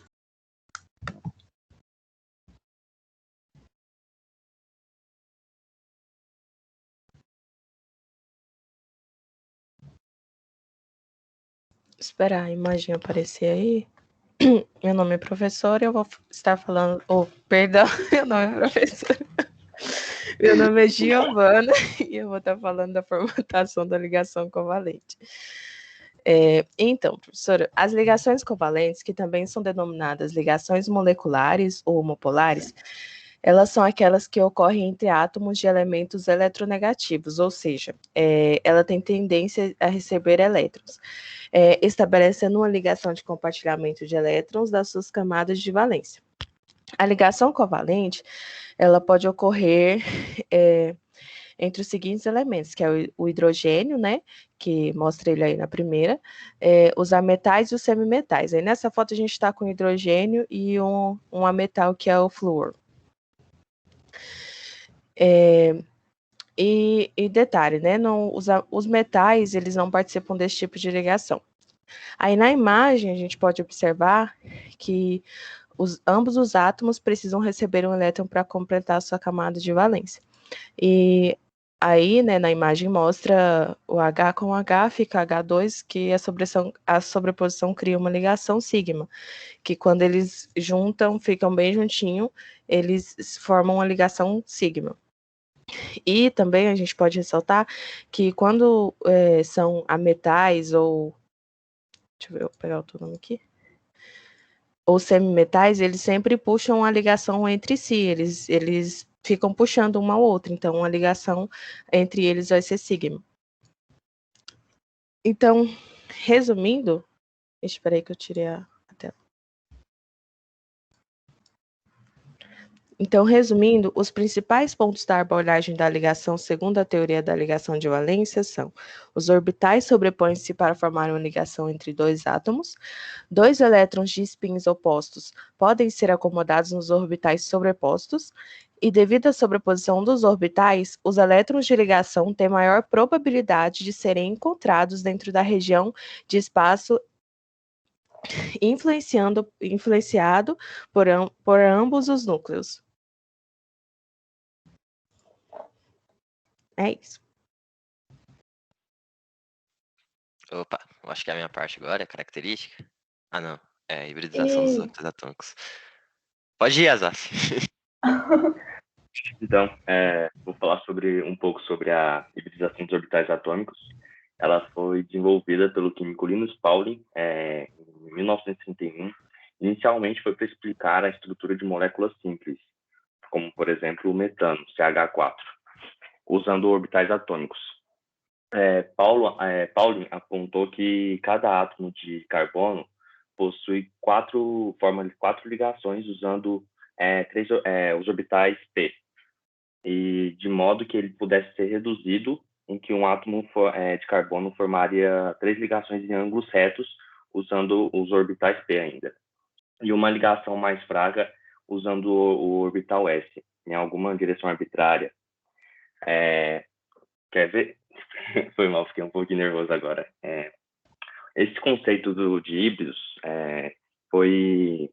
Esperar a imagem aparecer aí. Meu nome é professora e eu vou estar falando... perdão, meu nome é professora. Meu nome é Giovana e eu vou estar falando da formatação da ligação covalente. Então, professora, as ligações covalentes, que também são denominadas ligações moleculares ou homopolares, elas são aquelas que ocorrem entre átomos de elementos eletronegativos, ou seja, ela tem tendência a receber elétrons, estabelecendo uma ligação de compartilhamento de elétrons das suas camadas de valência. A ligação covalente, ela pode ocorrer entre os seguintes elementos, que é o hidrogênio, né, que mostra ele aí na primeira, os ametais e os semimetais. Aí nessa foto a gente está com hidrogênio e um ametal, que é o flúor. E detalhe, né, os metais, eles não participam desse tipo de ligação. Aí na imagem a gente pode observar que ambos os átomos precisam receber um elétron para completar a sua camada de valência. E aí, né, na imagem mostra o H com H, fica H2, que a sobreposição cria uma ligação sigma, que quando eles juntam, ficam bem juntinho, eles formam uma ligação sigma. E também a gente pode ressaltar que quando são ametais ou... Deixa eu ver, vou pegar outro nome aqui. Ou semimetais, eles sempre puxam a ligação entre si, eles ficam puxando uma ao outra, então a ligação entre eles vai ser sigma. Então, resumindo, espera aí que eu tirei a tela. Então, resumindo, os principais pontos da abordagem da ligação segundo a teoria da ligação de valência são: os orbitais sobrepõem-se para formar uma ligação entre dois átomos, dois elétrons de spins opostos podem ser acomodados nos orbitais sobrepostos, E devido à sobreposição dos orbitais, os elétrons de ligação têm maior probabilidade de serem encontrados dentro da região de espaço influenciado por ambos os núcleos. É isso. Opa, acho que é a minha parte agora, é característica. Ah, não. É hibridização dos orbitais atômicos. Pode ir, Azaf. Então, vou falar um pouco sobre a hibridização dos orbitais atômicos. Ela foi desenvolvida pelo químico Linus Pauling em 1931. Inicialmente foi para explicar a estrutura de moléculas simples, como, por exemplo, o metano, CH4, usando orbitais atômicos. Pauling apontou que cada átomo de carbono possui quatro ligações usando os orbitais p, e de modo que ele pudesse ser reduzido, em que um átomo de carbono formaria 3 ligações em ângulos retos usando os orbitais p ainda, e uma ligação mais fraca usando o orbital s, em alguma direção arbitrária. Quer ver? Foi mal, fiquei um pouquinho nervoso agora. Esse conceito de híbridos foi...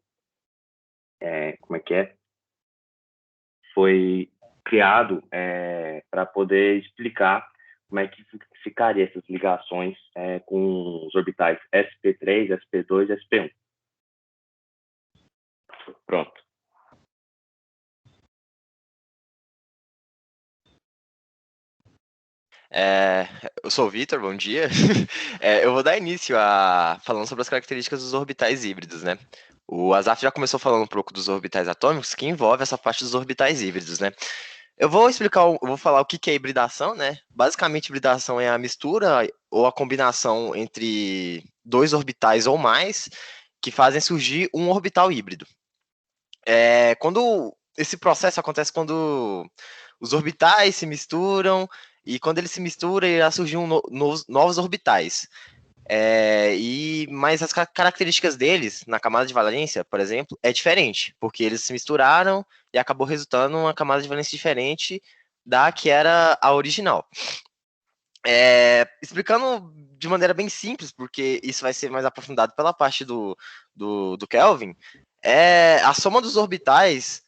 como é que é? Foi criado para poder explicar como é que ficaria essas ligações com os orbitais sp3, sp2 e sp1. Pronto. Eu sou o Vitor, bom dia. Eu vou dar início falando sobre as características dos orbitais híbridos, né? O Azaf já começou falando um pouco dos orbitais atômicos, que envolve essa parte dos orbitais híbridos, né? Eu vou falar o que é hibridação, né? Basicamente, hibridação é a mistura ou a combinação entre 2 orbitais ou mais que fazem surgir um orbital híbrido. Esse processo acontece quando os orbitais se misturam, e quando eles se misturam, irá surgir novos orbitais. Mas as características deles, na camada de valência, por exemplo, é diferente, porque eles se misturaram e acabou resultando uma camada de valência diferente da que era a original. Explicando de maneira bem simples, porque isso vai ser mais aprofundado pela parte do Kelvin, a soma dos orbitais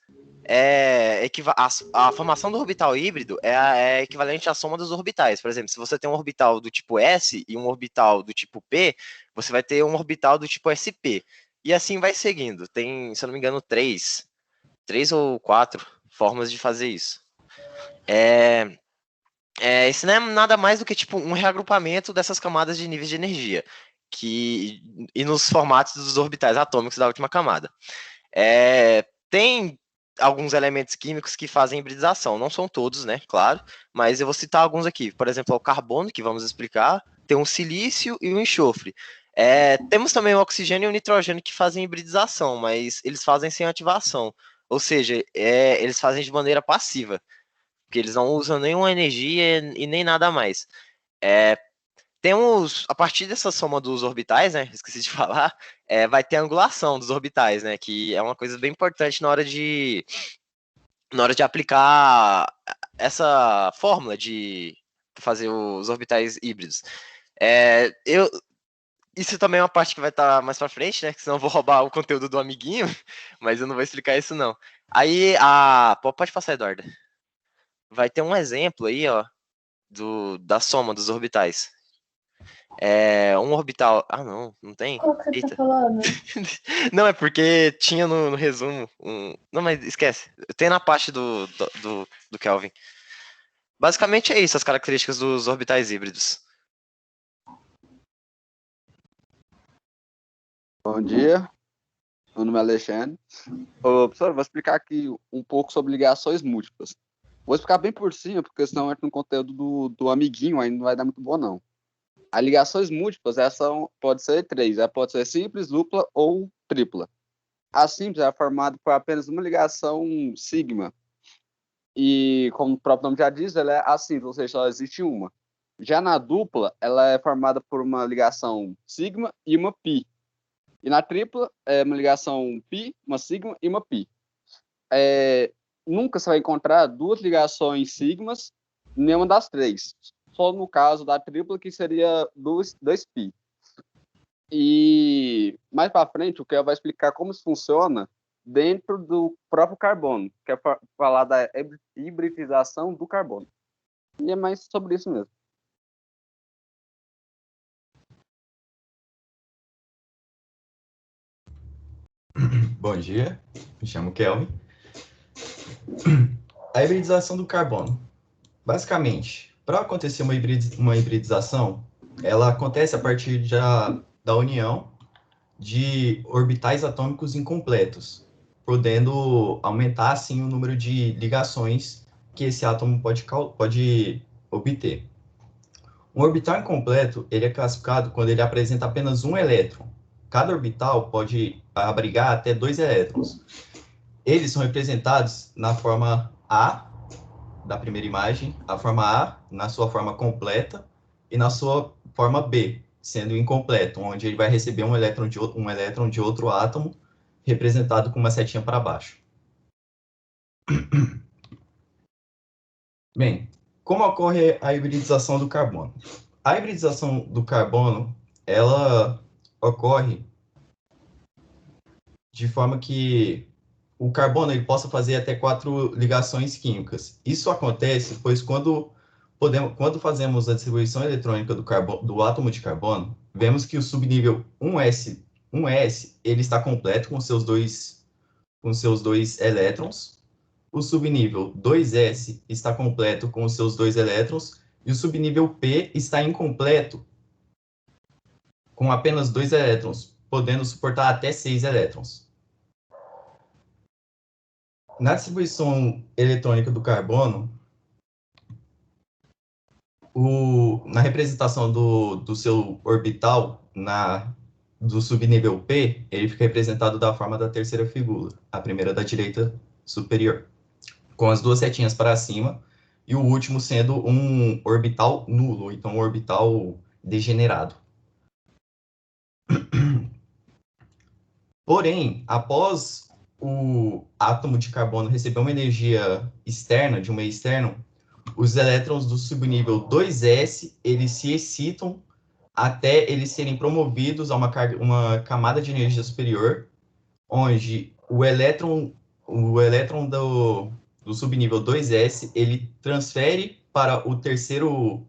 a formação do orbital híbrido é equivalente à soma dos orbitais. Por exemplo, se você tem um orbital do tipo S e um orbital do tipo P, você vai ter um orbital do tipo SP. E assim vai seguindo. Tem, se eu não me engano, 3 ou 4 formas de fazer isso. Isso não é nada mais do que tipo um reagrupamento dessas camadas de níveis de energia e nos formatos dos orbitais atômicos da última camada. Tem alguns elementos químicos que fazem hibridização, não são todos, né, claro, mas eu vou citar alguns aqui. Por exemplo, o carbono, que vamos explicar, tem um silício e um enxofre. Temos também o oxigênio e o nitrogênio que fazem hibridização, mas eles fazem sem ativação, ou seja, eles fazem de maneira passiva, porque eles não usam nenhuma energia e nem nada mais. Temos, a partir dessa soma dos orbitais, né, esqueci de falar, vai ter a angulação dos orbitais, né, que é uma coisa bem importante na hora de aplicar essa fórmula de fazer os orbitais híbridos. Isso também é uma parte que vai estar mais para frente, né, que senão eu vou roubar o conteúdo do amiguinho, mas eu não vou explicar isso não. Aí, pode passar, Eduardo. Vai ter um exemplo aí, ó, da soma dos orbitais. Um orbital... não tem? Qual que você tá falando? Não, é porque tinha no resumo Não, mas esquece. Tem na parte do Kelvin. Basicamente é isso, as características dos orbitais híbridos. Bom dia, meu nome é Alexandre. Professor, eu vou explicar aqui um pouco sobre ligações múltiplas. Vou explicar bem por cima, porque senão entra no conteúdo do amiguinho, aí não vai dar muito bom, não. As ligações múltiplas, pode ser 3, ela pode ser simples, dupla ou tripla. A simples é formada por apenas uma ligação sigma. E, como o próprio nome já diz, ela é assímples, ou seja, só existe uma. Já na dupla, ela é formada por uma ligação sigma e uma pi. E na tripla, é uma ligação pi, uma sigma e uma pi. nunca você vai encontrar duas ligações sigmas em nenhuma das três. Só no caso da tripla, que seria 2π. E mais para frente, o que vai explicar como isso funciona dentro do próprio carbono, que é falar da hibridização do carbono. E é mais sobre isso mesmo. Bom dia, me chamo Kelvin. A hibridização do carbono. Basicamente, para acontecer uma hibridização, ela acontece a partir da união de orbitais atômicos incompletos, podendo aumentar, assim, o número de ligações que esse átomo pode obter. Um orbital incompleto, ele é classificado quando ele apresenta apenas um elétron. Cada orbital pode abrigar até 2 elétrons. Eles são representados na forma A, da primeira imagem, a forma A na sua forma completa e na sua forma B, sendo incompleto, onde ele vai receber um elétron de outro átomo, representado com uma setinha para baixo. Bem, como ocorre a hibridização do carbono? A hibridização do carbono, ela ocorre de forma que o carbono ele possa fazer até 4 ligações químicas. Isso acontece, pois quando fazemos a distribuição eletrônica do átomo de carbono, vemos que o subnível 1s ele está completo com seus dois elétrons. O subnível 2s está completo com os seus 2 elétrons. E o subnível P está incompleto com apenas 2 elétrons, podendo suportar até 6 elétrons. Na distribuição eletrônica do carbono, na representação do seu orbital do subnível P, ele fica representado da forma da terceira figura, a primeira da direita superior, com as 2 setinhas para cima, e o último sendo um orbital nulo, então um orbital degenerado. Porém, após o átomo de carbono receber uma energia externa, de um meio externo, os elétrons do subnível 2s, eles se excitam até eles serem promovidos a uma camada de energia superior, onde o elétron do subnível 2s, ele transfere para o terceiro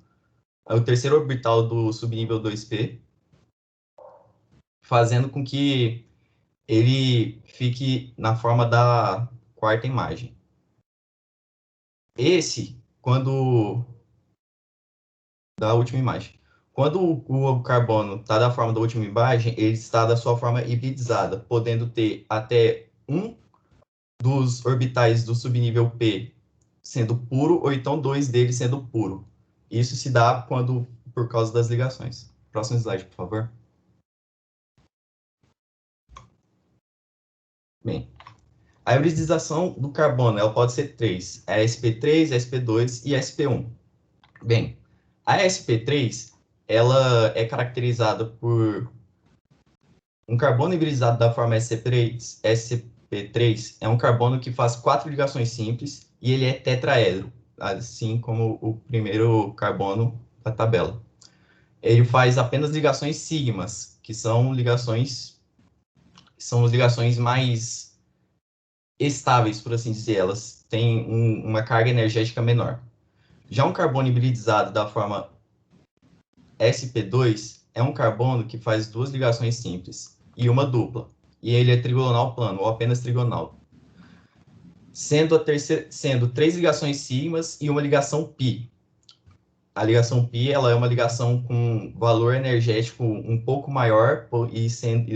orbital do subnível 2p, fazendo com que ele fique na forma da quarta imagem. Da última imagem. Quando o carbono está da forma da última imagem, ele está da sua forma hibridizada, podendo ter até um dos orbitais do subnível P sendo puro, ou então 2 deles sendo puro. Isso se dá por causa das ligações. Próximo slide, por favor. Bem, a hibridização do carbono ela pode ser 3, a sp3, sp2 e sp1. Bem, a sp3 ela é caracterizada por um carbono hibridizado da forma sp3 é um carbono que faz 4 ligações simples e ele é tetraedro, assim como o primeiro carbono da tabela. Ele faz apenas ligações sigmas, que são ligações mais estáveis, por assim dizer, elas têm uma carga energética menor. Já um carbono hibridizado da forma sp2 é um carbono que faz 2 ligações simples e uma dupla, e ele é trigonal plano, ou apenas trigonal, sendo 3 ligações sigmas e uma ligação π. A ligação π ela é uma ligação com valor energético um pouco maior e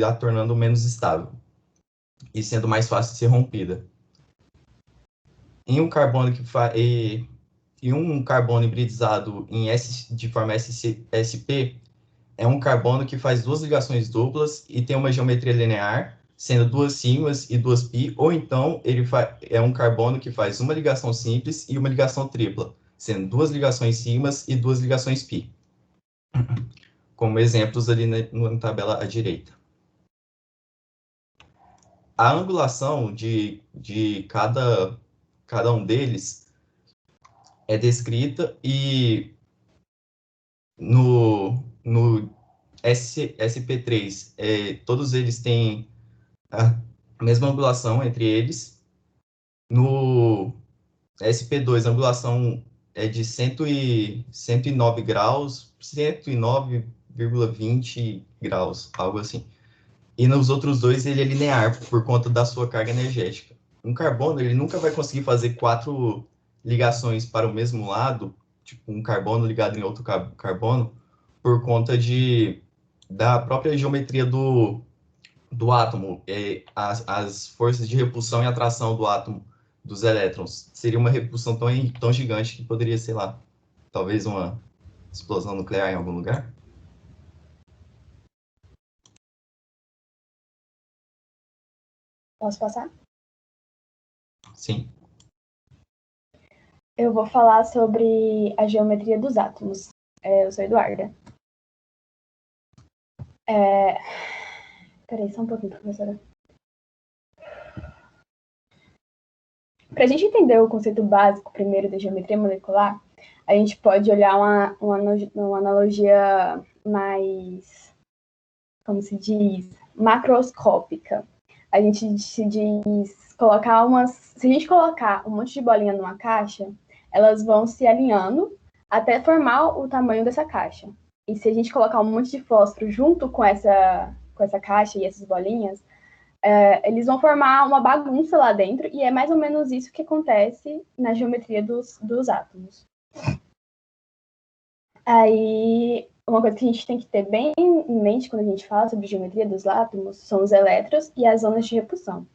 a tornando menos estável, e sendo mais fácil de ser rompida. Em um carbono hibridizado de forma sp é um carbono que faz 2 ligações duplas e tem uma geometria linear, sendo 2 sigmas e 2 π, ou então ele é um carbono que faz uma ligação simples e uma ligação tripla, sendo 2 ligações sigmas e 2 ligações π, como exemplos ali na tabela à direita. A angulação de cada cada um deles é descrita e no SP3, todos eles têm a mesma angulação entre eles. No SP2, a angulação é de 109 graus, 109,20 graus, algo assim. E nos outros dois, ele é linear, por conta da sua carga energética. Um carbono, ele nunca vai conseguir fazer 4 ligações para o mesmo lado, tipo um carbono ligado em outro carbono, por conta da própria geometria do átomo. As forças de repulsão e atração do átomo, dos elétrons, seria uma repulsão tão gigante que poderia, sei lá, talvez uma explosão nuclear em algum lugar? Posso passar? Sim. Eu vou falar sobre a geometria dos átomos. Eu sou Eduarda. Peraí, só um pouquinho, professora. Para a gente entender o conceito básico, primeiro, da geometria molecular, a gente pode olhar uma analogia mais, como se diz, macroscópica. A gente se diz, se a gente colocar um monte de bolinha numa caixa, elas vão se alinhando até formar o tamanho dessa caixa. E se a gente colocar um monte de fósforo junto com essa caixa e essas bolinhas, eles vão formar uma bagunça lá dentro, e é mais ou menos isso que acontece na geometria dos átomos. Aí, uma coisa que a gente tem que ter bem em mente quando a gente fala sobre geometria dos átomos são os elétrons e as zonas de repulsão.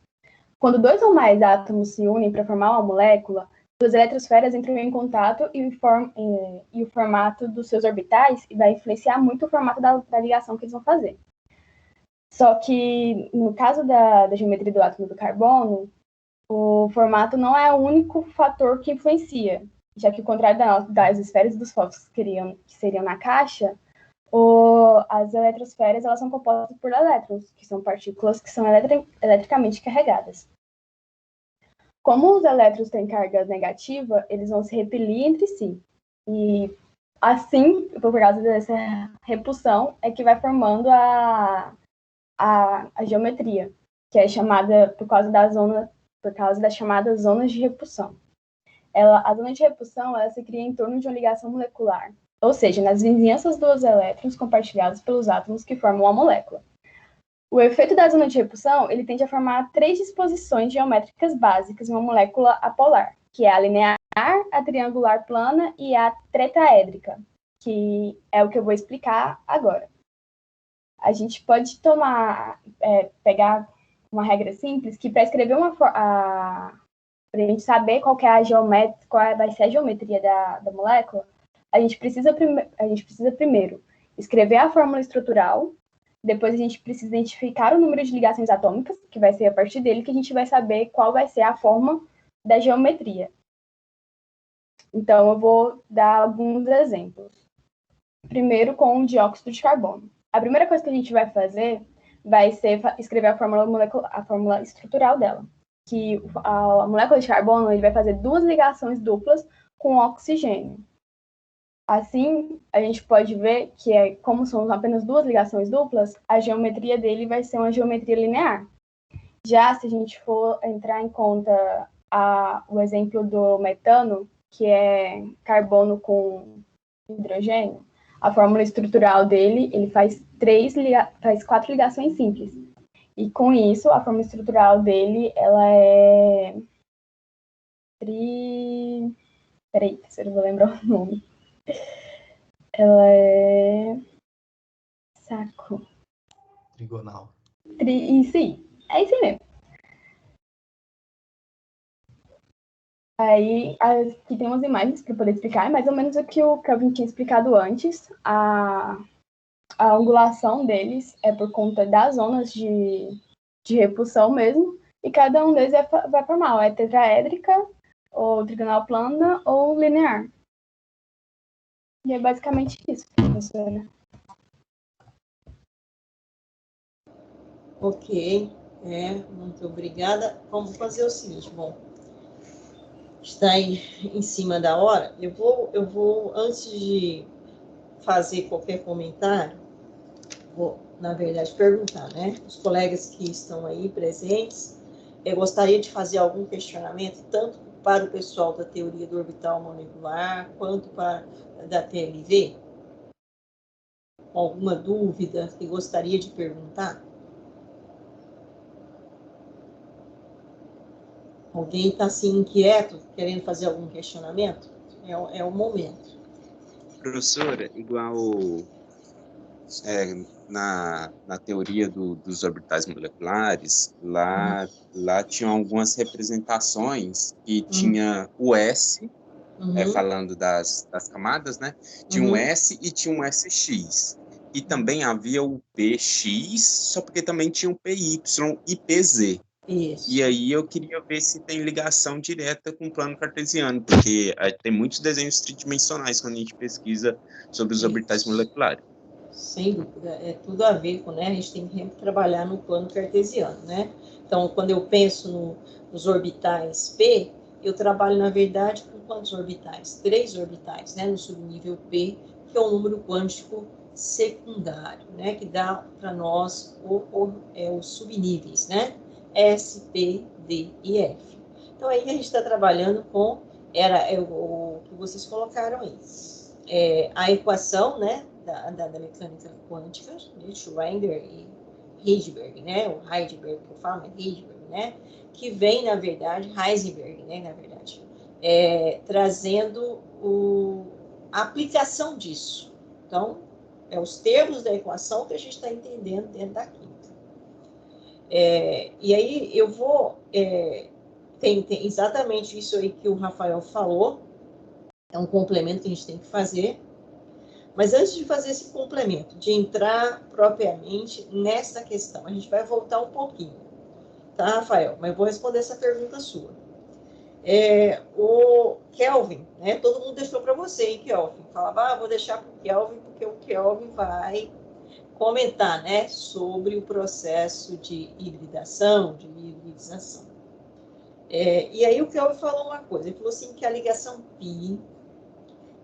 Quando 2 ou mais átomos se unem para formar uma molécula, as eletrosferas entram em contato e o formato dos seus orbitais vai influenciar muito o formato da ligação que eles vão fazer. Só que, no caso da geometria do átomo do carbono, o formato não é o único fator que influencia, já que, ao contrário das esferas e dos fósforos que seriam na caixa, as eletrosferas elas são compostas por elétrons, que são partículas que são eletricamente carregadas. Como os elétrons têm carga negativa, eles vão se repelir entre si. E, assim, por causa dessa repulsão, é que vai formando a geometria, que é chamada por causa das chamadas zonas de repulsão. A zona de repulsão ela se cria em torno de uma ligação molecular, ou seja, nas vizinhanças dos elétrons compartilhados pelos átomos que formam a molécula. O efeito da zona de repulsão ele tende a formar 3 disposições geométricas básicas em uma molécula apolar, que é a linear, a triangular plana e a tetraédrica, que é o que eu vou explicar agora. A gente pode pegar uma regra simples, que para escrever para a gente saber qual vai ser a geometria da molécula, a gente precisa primeiro escrever a fórmula estrutural, depois a gente precisa identificar o número de ligações atômicas, que vai ser a partir dele que a gente vai saber qual vai ser a forma da geometria. Então, eu vou dar alguns exemplos. Primeiro, com o dióxido de carbono. A primeira coisa que a gente vai fazer vai ser escrever a fórmula estrutural dela, que a molécula de carbono ele vai fazer 2 ligações duplas com oxigênio. Assim, a gente pode ver que, como são apenas 2 ligações duplas, a geometria dele vai ser uma geometria linear. Já se a gente for entrar em conta o exemplo do metano, que é carbono com hidrogênio, a fórmula estrutural dele, ele faz 4 ligações simples. E com isso, a fórmula estrutural dele, ela é... Peraí, se eu não vou lembrar o nome. Ela é... Trigonal. Isso aí. É isso mesmo. Aí, aqui tem umas imagens para poder explicar, é mais ou menos o que o Kelvin tinha explicado antes. A angulação deles é por conta das zonas de repulsão mesmo, e cada um deles vai formar, ou é tetraédrica, ou trigonal plana, ou linear. E é basicamente isso, professora. Ok, muito obrigada. Vamos fazer o seguinte, está aí em cima da hora. Eu vou antes de fazer qualquer comentário, vou, na verdade, perguntar, né? Os colegas que estão aí presentes, eu gostaria de fazer algum questionamento, tanto para o pessoal da teoria do orbital molecular, quanto para da TLV? Alguma dúvida que gostaria de perguntar? Alguém está assim inquieto, querendo fazer algum questionamento? É o momento. Professora, igual na teoria dos orbitais moleculares, lá tinham algumas representações que tinha o S, falando das camadas, né? Tinha um S e tinha um SX. E também havia o PX, só porque também tinha o PY e PZ. Isso. E aí eu queria ver se tem ligação direta com o plano cartesiano, porque tem muitos desenhos tridimensionais quando a gente pesquisa sobre os orbitais moleculares. Sem dúvida, é tudo a ver com, né? A gente tem que trabalhar no plano cartesiano, né? Então, quando eu penso nos orbitais P, eu trabalho, na verdade, com quantos orbitais? 3 orbitais, né? No subnível P, que é o número quântico secundário, né? Que dá para nós os subníveis, né? S, P, D e F. Então, aí a gente está trabalhando com, o que vocês colocaram aí. A equação, né, da mecânica quântica, de Schrödinger e Heisenberg, né, o Heisenberg que eu falo, é Heisenberg, né, que vem, na verdade, Heisenberg, né, na verdade, trazendo a aplicação disso. Então, os termos da equação que a gente está entendendo dentro da química. E aí eu vou... tem exatamente isso aí que o Rafael falou, é um complemento que a gente tem que fazer. Mas antes de fazer esse complemento, de entrar propriamente nessa questão, a gente vai voltar um pouquinho, tá, Rafael? Mas eu vou responder essa pergunta sua. O Kelvin, né? Todo mundo deixou para você, hein, Kelvin? Falava, vou deixar para o Kelvin, porque o Kelvin vai comentar, né, sobre o processo de hibridação, de hibridização. E aí o Kelvin falou uma coisa, ele falou assim que a ligação pi,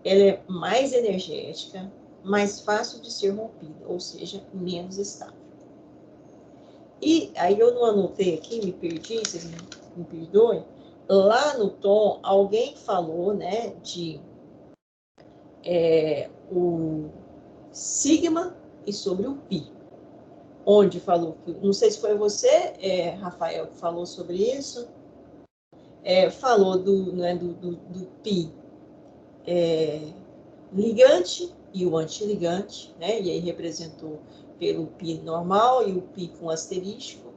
ela é mais energética, mais fácil de ser rompida, ou seja, menos estável. E aí eu não anotei aqui, me perdi, vocês me perdoem, lá no tom, alguém falou, né, de o sigma e sobre o pi, onde falou que, não sei se foi você, Rafael, que falou sobre isso, falou do pi ligante e o antiligante, né? E aí representou pelo pi normal e o pi com asterisco,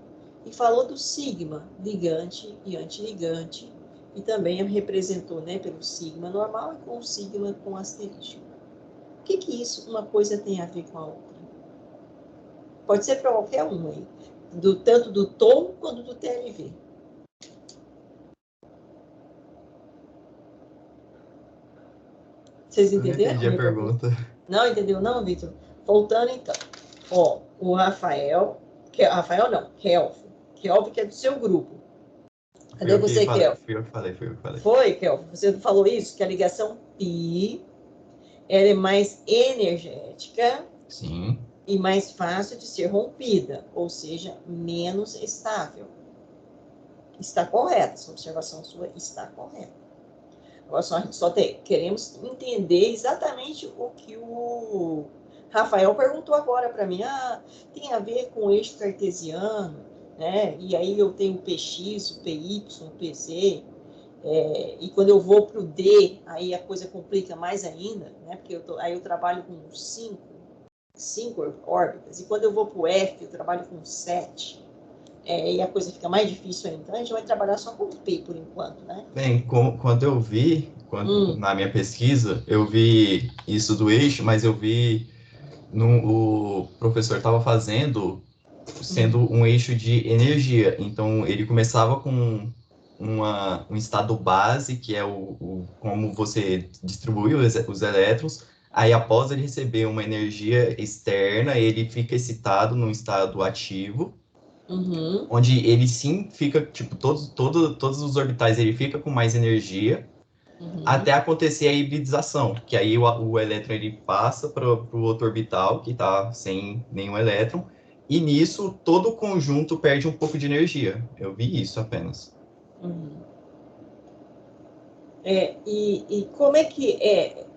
e falou do sigma, ligante e antiligante, e também representou, né, pelo sigma normal e com o sigma com asterisco. O que isso, uma coisa tem a ver com a outra? Pode ser para qualquer um aí, tanto do tom quanto do TLV. Vocês entenderam? Não entendi a pergunta. Não entendeu não, Vitor? Voltando então. O Rafael não, Kelvin. Kelvin que é do seu grupo. Cadê você, Kelvin? Fui eu que falei. Foi, Kelvin? Você falou isso, que a ligação pi, ela é mais energética. Sim. E mais fácil de ser rompida, ou seja, menos estável. Está correta, essa observação sua está correta. Agora queremos entender exatamente o que o Rafael perguntou agora para mim. Tem a ver com o eixo cartesiano, né? E aí eu tenho o PX, o PY, o PZ, e quando eu vou para o D, aí a coisa complica mais ainda, né? Porque aí eu trabalho com 5 órbitas, e quando eu vou para o F, eu trabalho com 7. E a coisa fica mais difícil ainda. Então, a gente vai trabalhar só com P por enquanto, né? Bem, quando eu vi, na minha pesquisa, eu vi isso do eixo, mas eu vi o professor estava fazendo sendo um eixo de energia. Então, ele começava com um estado base, que é como você distribui os elétrons. Aí, após ele receber uma energia externa, ele fica excitado num estado ativo. onde ele sim fica, tipo, todos os orbitais ele fica com mais energia, até acontecer a hibridização, que aí o elétron ele passa para o outro orbital, que está sem nenhum elétron, e nisso todo o conjunto perde um pouco de energia. Eu vi isso apenas. E como é que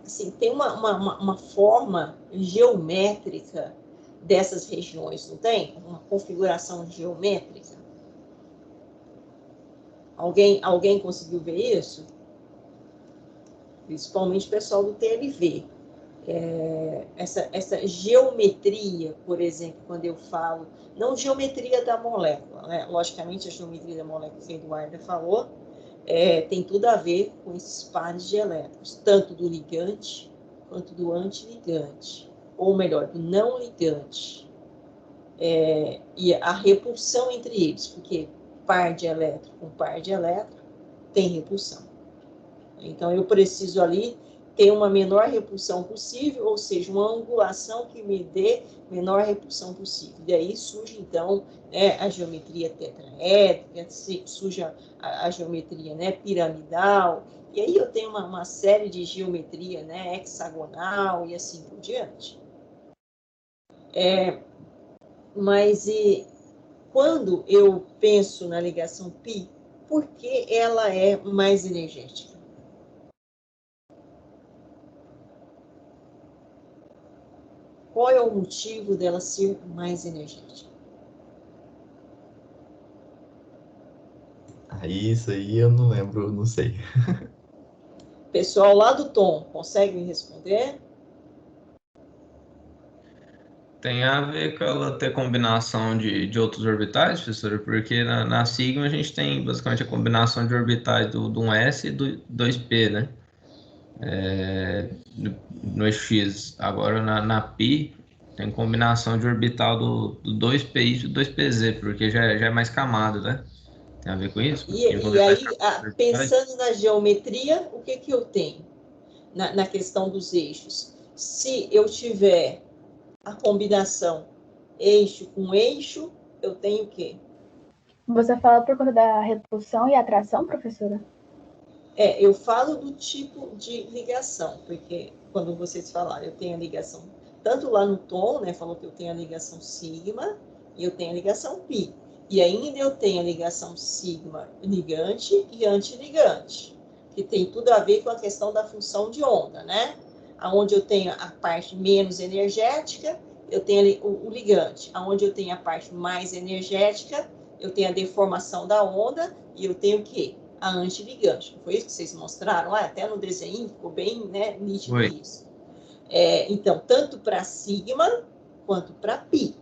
assim, tem uma forma geométrica dessas regiões, não tem? Uma configuração geométrica? Alguém conseguiu ver isso? Principalmente o pessoal do TLV. Essa geometria, por exemplo, quando eu falo, não geometria da molécula, né? Logicamente a geometria da molécula que a Eduarda falou, tem tudo a ver com esses pares de elétrons, tanto do ligante quanto do antiligante, ou melhor, do não ligante. E a repulsão entre eles, porque par de elétron com par de elétron tem repulsão. Então, eu preciso ali ter uma menor repulsão possível, ou seja, uma angulação que me dê menor repulsão possível. Daí surge, então, a geometria tetraédrica, surge a geometria, né, piramidal, e aí eu tenho uma série de geometria, né, hexagonal e assim por diante. Mas quando eu penso na ligação π, por que ela é mais energética? Qual é o motivo dela ser mais energética? Isso aí eu não lembro, eu não sei. Pessoal lá do Tom, consegue me responder? Tem a ver com ela ter combinação de outros orbitais, professora, porque na sigma a gente tem basicamente a combinação de orbitais do 1s e do 2p, né? No X. Agora na π tem combinação de orbital do 2p e do 2pz, porque já é mais camada, né? Tem a ver com isso? E aí, pensando na geometria, o que eu tenho na questão dos eixos? Se eu tiver a combinação eixo com eixo, eu tenho o quê? Você fala por conta da repulsão e atração, professora? Eu falo do tipo de ligação, porque quando vocês falaram, eu tenho a ligação, tanto lá no Tom, né, falou que eu tenho a ligação sigma e eu tenho a ligação π. E ainda eu tenho a ligação sigma ligante e antiligante, que tem tudo a ver com a questão da função de onda, né? Onde eu tenho a parte menos energética, eu tenho ali o ligante. Onde eu tenho a parte mais energética, eu tenho a deformação da onda e eu tenho o quê? A antiligante. Não foi isso que vocês mostraram? Até no desenho ficou bem, né, nítido isso. Então, tanto para sigma quanto para π.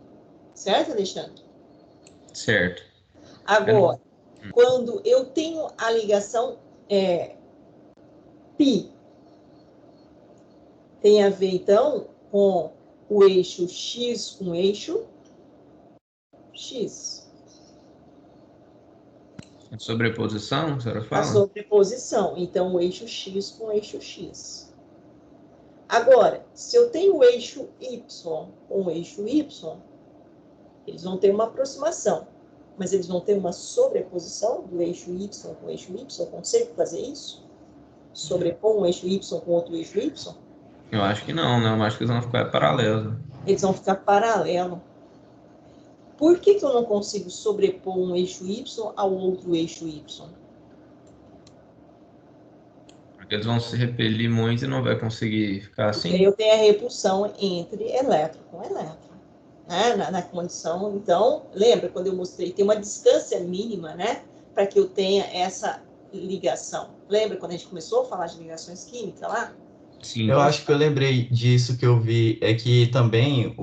Certo, Alexandre? Certo. Agora, quando eu tenho a ligação π, tem a ver, então, com o eixo X com o eixo X. A sobreposição, a senhora fala? A sobreposição. Então, o eixo X com o eixo X. Agora, se eu tenho o eixo Y com o eixo Y, eles vão ter uma aproximação, mas eles vão ter uma sobreposição do eixo Y com o eixo Y. Eu consigo fazer isso? Sobrepor um eixo Y com outro eixo Y? Eu acho que não, né? Eu acho que eles vão ficar paralelos. Eles vão ficar paralelos. Por que eu não consigo sobrepor um eixo Y ao outro eixo Y? Porque eles vão se repelir muito e não vai conseguir ficar assim. Porque eu tenho a repulsão entre elétron com elétron, né? Na condição, então, lembra quando eu mostrei, tem uma distância mínima, né? Para que eu tenha essa ligação. Lembra quando a gente começou a falar de ligações químicas lá? Sim. Eu acho que eu lembrei disso que eu vi, é que também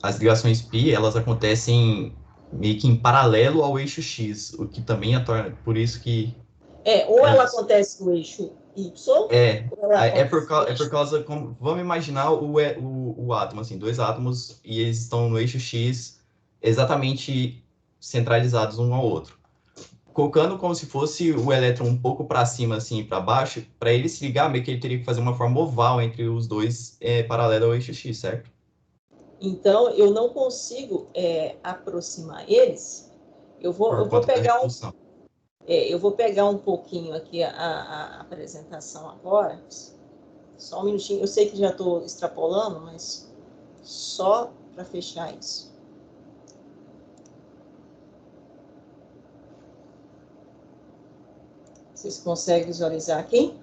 as ligações π, elas acontecem meio que em paralelo ao eixo X, o que também por isso que... ou ela acontece no eixo Y, por causa, vamos imaginar o átomo, assim, dois átomos, e eles estão no eixo X exatamente centralizados um ao outro. Colocando como se fosse o elétron um pouco para cima, assim, para baixo, para ele se ligar, meio que ele teria que fazer uma forma oval entre os dois, paralelo ao eixo X, certo? Então, eu não consigo aproximar eles. Eu vou pegar eu vou pegar um pouquinho aqui a apresentação agora. Só um minutinho. Eu sei que já estou extrapolando, mas só para fechar isso. Vocês conseguem visualizar aqui?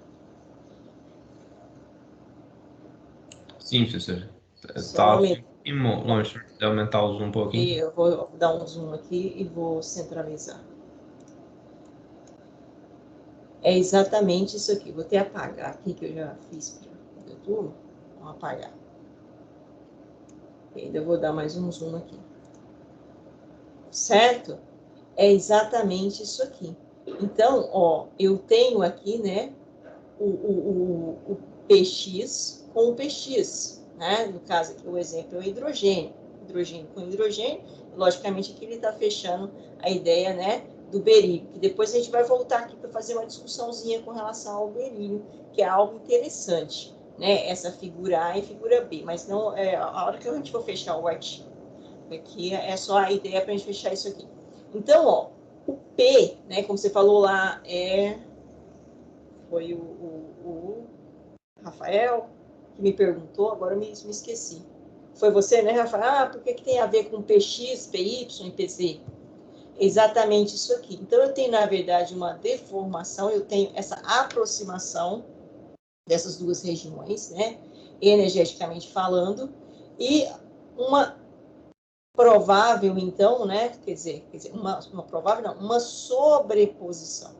Sim, professor. Está longe de aumentar o zoom um pouquinho. E eu vou dar um zoom aqui e vou centralizar. É exatamente isso aqui. Vou até apagar aqui, que eu já fiz para o YouTube. Vamos apagar. E ainda vou dar mais um zoom aqui. Certo? É exatamente isso aqui. Então, ó, eu tenho aqui, né, o PX com o PX, né? No caso aqui, o exemplo é o hidrogênio. Hidrogênio com hidrogênio. Logicamente, aqui ele está fechando a ideia, né, do berílio. Que depois a gente vai voltar aqui para fazer uma discussãozinha com relação ao berílio, que é algo interessante, né? Essa figura A e figura B. Mas não, a hora que a gente for fechar o artigo, aqui é só a ideia para a gente fechar isso aqui. Então, ó, o P, né, como você falou lá, foi o Rafael que me perguntou, agora eu me esqueci. Foi você, né, Rafael? Ah, por que tem a ver com PX, PY e PZ? Exatamente isso aqui. Então, eu tenho, na verdade, uma deformação, eu tenho essa aproximação dessas duas regiões, né, energeticamente falando, e uma provável, então, né, quer dizer uma provável, não, uma sobreposição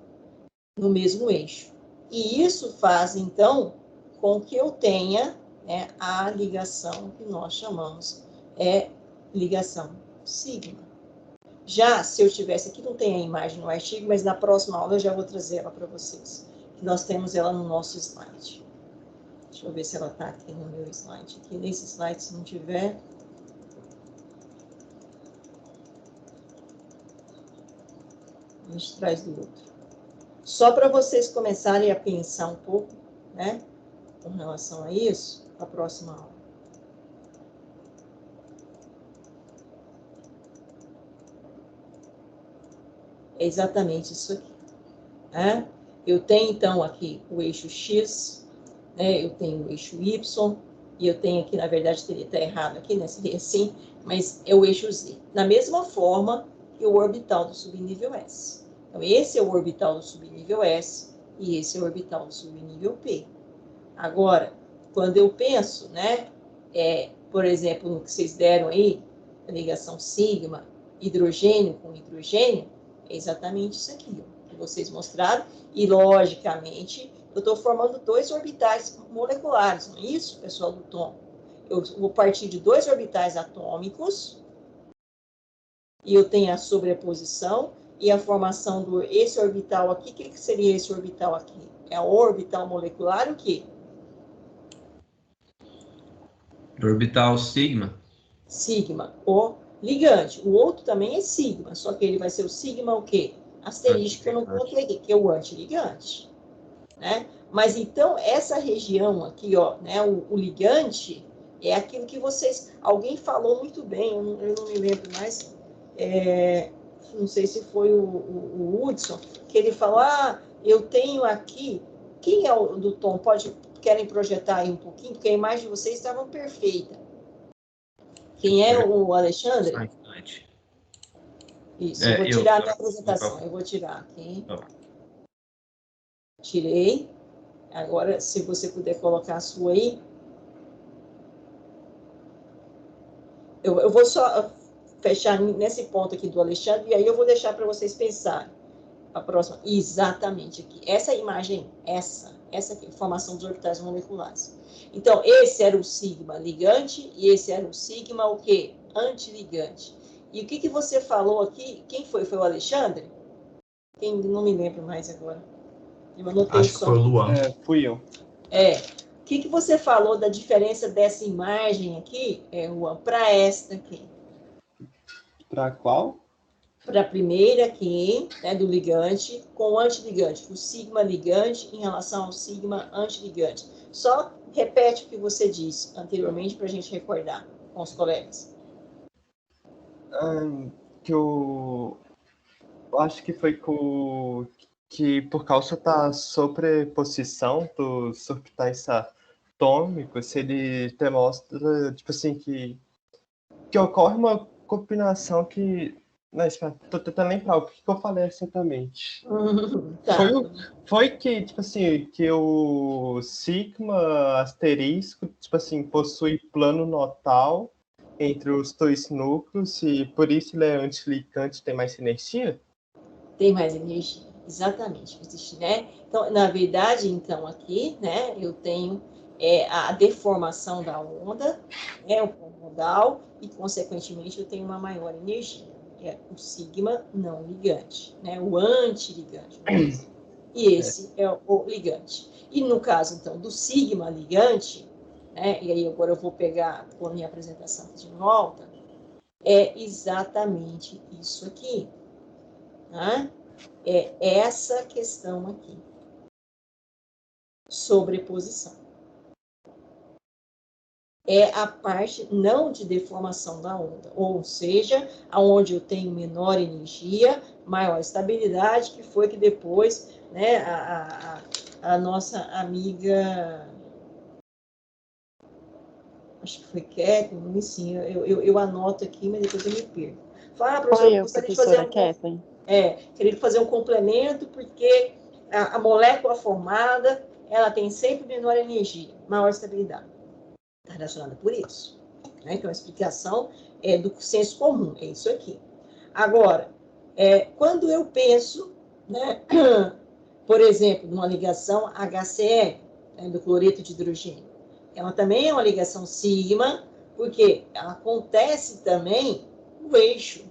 no mesmo eixo. E isso faz, então, com que eu tenha, né, a ligação que nós chamamos ligação sigma. Já, se eu tivesse aqui, não tem a imagem no artigo, mas na próxima aula eu já vou trazer ela para vocês. Nós temos ela no nosso slide. Deixa eu ver se ela está aqui no meu slide. Aqui nesse slide, se não tiver... a gente traz do outro. Só para vocês começarem a pensar um pouco, né, com relação a isso, a próxima aula. É exatamente isso aqui, né? Eu tenho, então, aqui o eixo X, né, eu tenho o eixo Y, e eu tenho aqui, na verdade, teria estar errado aqui, né, seria assim, mas é o eixo Z. Da mesma forma que o orbital do subnível S. Então, esse é o orbital do subnível S e esse é o orbital do subnível P. Agora, quando eu penso, né, por exemplo, no que vocês deram aí, a ligação sigma, hidrogênio com hidrogênio, é exatamente isso aqui, ó, que vocês mostraram, e, logicamente, eu estou formando dois orbitais moleculares, não é isso, pessoal do tom? Eu vou partir de dois orbitais atômicos, e eu tenho a sobreposição, e a formação esse orbital aqui, o que seria esse orbital aqui? É o orbital molecular o quê? Orbital sigma. Sigma, o ligante. O outro também é sigma, só que ele vai ser o sigma o quê? Asterisco que eu não coloquei aqui, que é o antiligante. Né? Mas então, essa região aqui, ó, né, o ligante, é aquilo que vocês... Alguém falou muito bem, eu não me lembro mais... não sei se foi o Hudson, que ele falou, eu tenho aqui, quem é o do Tom? Querem projetar aí um pouquinho? Porque a imagem de vocês estava perfeita. Quem é o Alexandre? Isso, eu vou tirar a minha apresentação, eu vou tirar aqui. Tirei. Agora, se você puder colocar a sua aí. Eu vou só... fechar nesse ponto aqui do Alexandre, e aí eu vou deixar para vocês pensarem. A próxima, exatamente aqui. Essa imagem, essa aqui, formação dos orbitais moleculares. Então, esse era o sigma ligante, e esse era o sigma o quê? Antiligante. E o que você falou aqui? Quem foi? Foi o Alexandre? Quem? Não me lembro mais agora. Eu anotei Acho que foi o Luan. Fui eu. O que você falou da diferença dessa imagem aqui, Juan, para esta aqui? Para qual? Para a primeira aqui, né, do ligante, com o antiligante, o sigma ligante em relação ao sigma antiligante. Só repete o que você disse anteriormente para a gente recordar. com os colegas? Que eu acho que foi que por causa da sobreposição dos orbitais atômicos, ele demonstra, tipo assim, que ocorre uma combinação que... Não, espera, tô tentando lembrar o que eu falei exatamente. Tá. Foi que, tipo assim, que o sigma asterisco, tipo assim, possui plano nodal entre os dois núcleos e por isso ele é antiligante, tem mais energia? Tem mais energia, exatamente. Existe, né? Então, na verdade, então, aqui, né, eu tenho a deformação da onda, o plano nodal, e, consequentemente, eu tenho uma maior energia. É o sigma não ligante, né? O antiligante. E esse é o ligante. E no caso, então, do sigma ligante, né? E aí agora eu vou pegar a minha apresentação de volta, é exatamente isso aqui. Tá? É essa questão aqui. Sobreposição. É a parte não de deformação da onda, ou seja, aonde eu tenho menor energia, maior estabilidade, que foi que depois, né, a nossa amiga, acho que foi Kathleen, sim, eu anoto aqui, mas depois eu me perco. Fala, professora, eu gostaria de fazer queria fazer um complemento, porque a molécula formada, ela tem sempre menor energia, maior estabilidade. Está relacionada por isso. Né? Então, a explicação é do senso comum, é isso aqui. Agora, quando eu penso, né, por exemplo, numa ligação HCl, né, do cloreto de hidrogênio, ela também é uma ligação sigma, porque ela acontece também no eixo,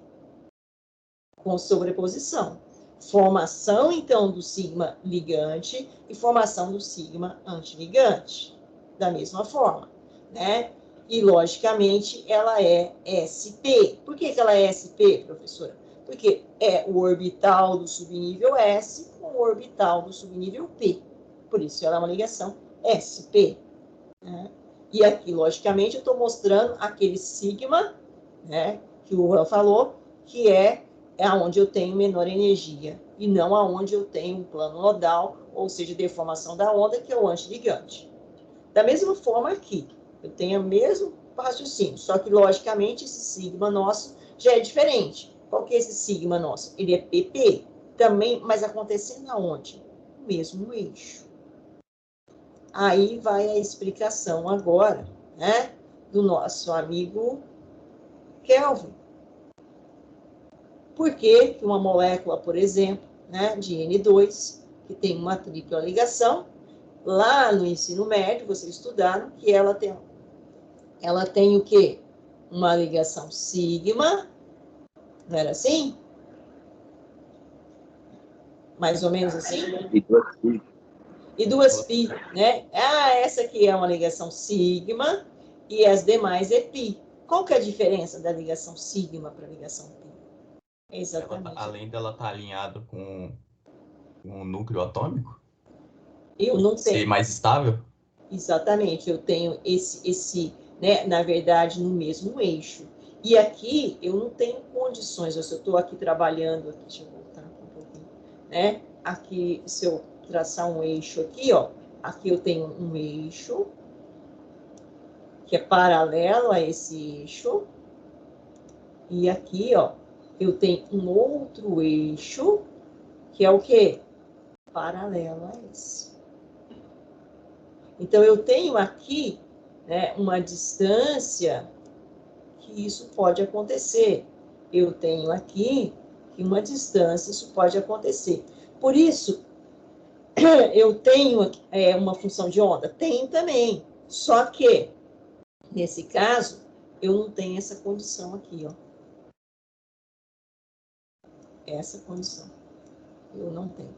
com sobreposição. Formação, então, do sigma ligante e formação do sigma antiligante, da mesma forma. Né? E, logicamente, ela é SP. Por que ela é SP, professora? Porque é o orbital do subnível S com o orbital do subnível P. Por isso, ela é uma ligação SP. Né? E aqui, logicamente, eu estou mostrando aquele sigma, né, que o Juan falou, que é onde eu tenho menor energia, e não aonde eu tenho um plano nodal, ou seja, deformação da onda, que é o antiligante. Da mesma forma aqui, eu tenho o mesmo raciocínio, só que, logicamente, esse sigma nosso já é diferente. Qual que é esse sigma nosso? Ele é PP, também, mas acontecendo aonde? No mesmo eixo. Aí vai a explicação agora, né, do nosso amigo Kelvin. Por que uma molécula, por exemplo, né, de N2, que tem uma tripla ligação, lá no ensino médio, vocês estudaram que ela tem o quê? Uma ligação sigma, não era assim? Mais ou menos assim? E duas pi, né? Essa aqui é uma ligação sigma e as demais é pi. Qual que é a diferença da ligação sigma para a ligação pi? Exatamente. Além dela estar alinhada com um núcleo atômico? Eu não tenho. Ser mais estável? Exatamente, eu tenho esse, né, na verdade, no mesmo eixo. E aqui eu não tenho condições, se eu estou aqui trabalhando, aqui, deixa eu voltar um pouquinho, né? Aqui, se eu traçar um eixo aqui, ó, aqui eu tenho um eixo que é paralelo a esse eixo, e aqui, ó, eu tenho um outro eixo que é o quê? Paralelo a esse. Então, eu tenho aqui, né, uma distância que isso pode acontecer. Eu tenho aqui que uma distância isso pode acontecer. Por isso, eu tenho uma função de onda? Tenho também. Só que, nesse caso, eu não tenho essa condição aqui, ó. Essa condição. Eu não tenho.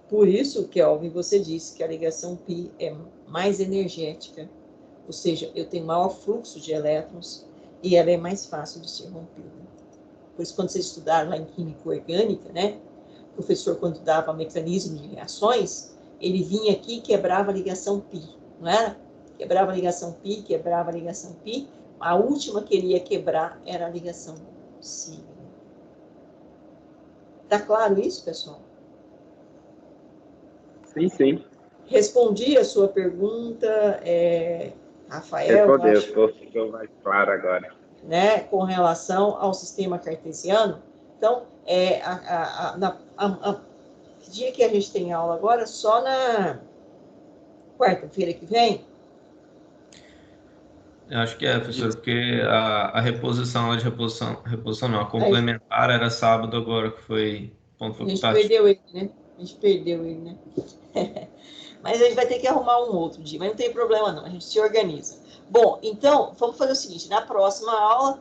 Por isso, Kelvin, você disse que a ligação π é mais energética, ou seja, eu tenho maior fluxo de elétrons e ela é mais fácil de ser rompida. Por isso, quando vocês estudaram lá em Química Orgânica, né, o professor, quando dava mecanismo de reações, ele vinha aqui e quebrava a ligação π, não era? Quebrava a ligação π, quebrava a ligação π. A última que ele ia quebrar era a ligação sigma. Tá claro isso, pessoal? Sim, sim. Respondi a sua pergunta, Rafael. Respondeu, ficou mais claro agora. Né, com relação ao sistema cartesiano. Então, que dia que a gente tem aula agora? Só na quarta-feira que vem? Eu acho que professor, porque a reposição, reposição não, a complementar era sábado agora, que foi ponto facultativo. A gente perdeu ele, né? Mas a gente vai ter que arrumar um outro dia, mas não tem problema não, a gente se organiza. Bom, então, vamos fazer o seguinte, na próxima aula,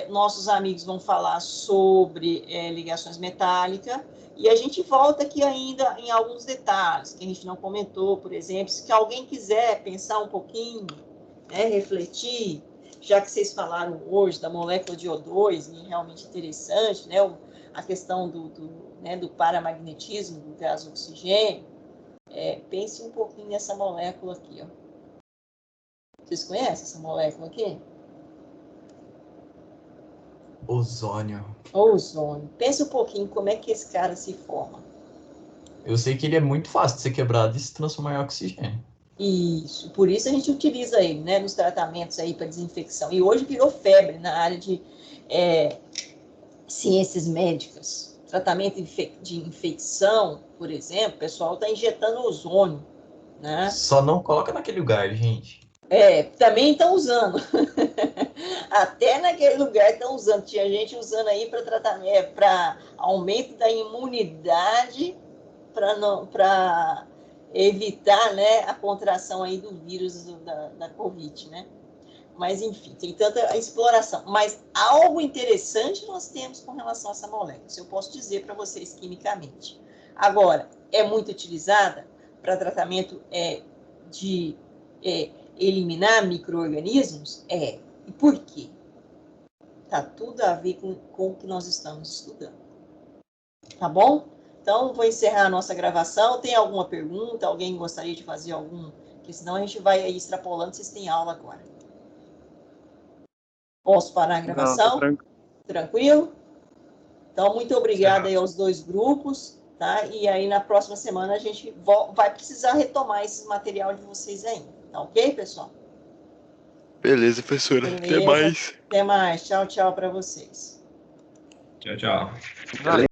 nossos amigos vão falar sobre ligações metálicas, e a gente volta aqui ainda em alguns detalhes, que a gente não comentou, por exemplo, se alguém quiser pensar um pouquinho, refletir, já que vocês falaram hoje da molécula de O2, e realmente interessante, né, a questão do paramagnetismo do gás oxigênio, pense um pouquinho nessa molécula aqui, ó. Vocês conhecem essa molécula aqui? Ozônio. Ozônio. Pense um pouquinho como é que esse cara se forma. Eu sei que ele é muito fácil de ser quebrado e se transformar em oxigênio. Isso, por isso a gente utiliza ele, né, nos tratamentos aí para desinfecção. E hoje virou febre na área de ciências médicas. Tratamento de infecção, por exemplo, o pessoal está injetando ozônio, né? Só não coloca naquele lugar, gente. Também estão usando. Até naquele lugar estão usando. Tinha gente usando aí para tratamento, para aumento da imunidade, para evitar, né, a contração aí do vírus da Covid, né? Mas, enfim, tem tanta exploração. Mas algo interessante nós temos com relação a essa molécula. Isso eu posso dizer para vocês quimicamente. Agora, é muito utilizada para tratamento de eliminar micro-organismos? E por quê? Tá tudo a ver com o que nós estamos estudando. Tá bom? Então, vou encerrar a nossa gravação. Tem alguma pergunta? Alguém gostaria de fazer algum? Porque senão a gente vai aí extrapolando. Vocês têm aula agora. Posso parar a gravação? Não, tranquilo? Então, muito obrigada aí aos dois grupos, tá? E aí, na próxima semana, a gente vai precisar retomar esse material de vocês ainda. Tá ok, pessoal? Beleza, professora. Beleza. Até mais. Até mais. Tchau, tchau para vocês. Tchau, tchau. Valeu.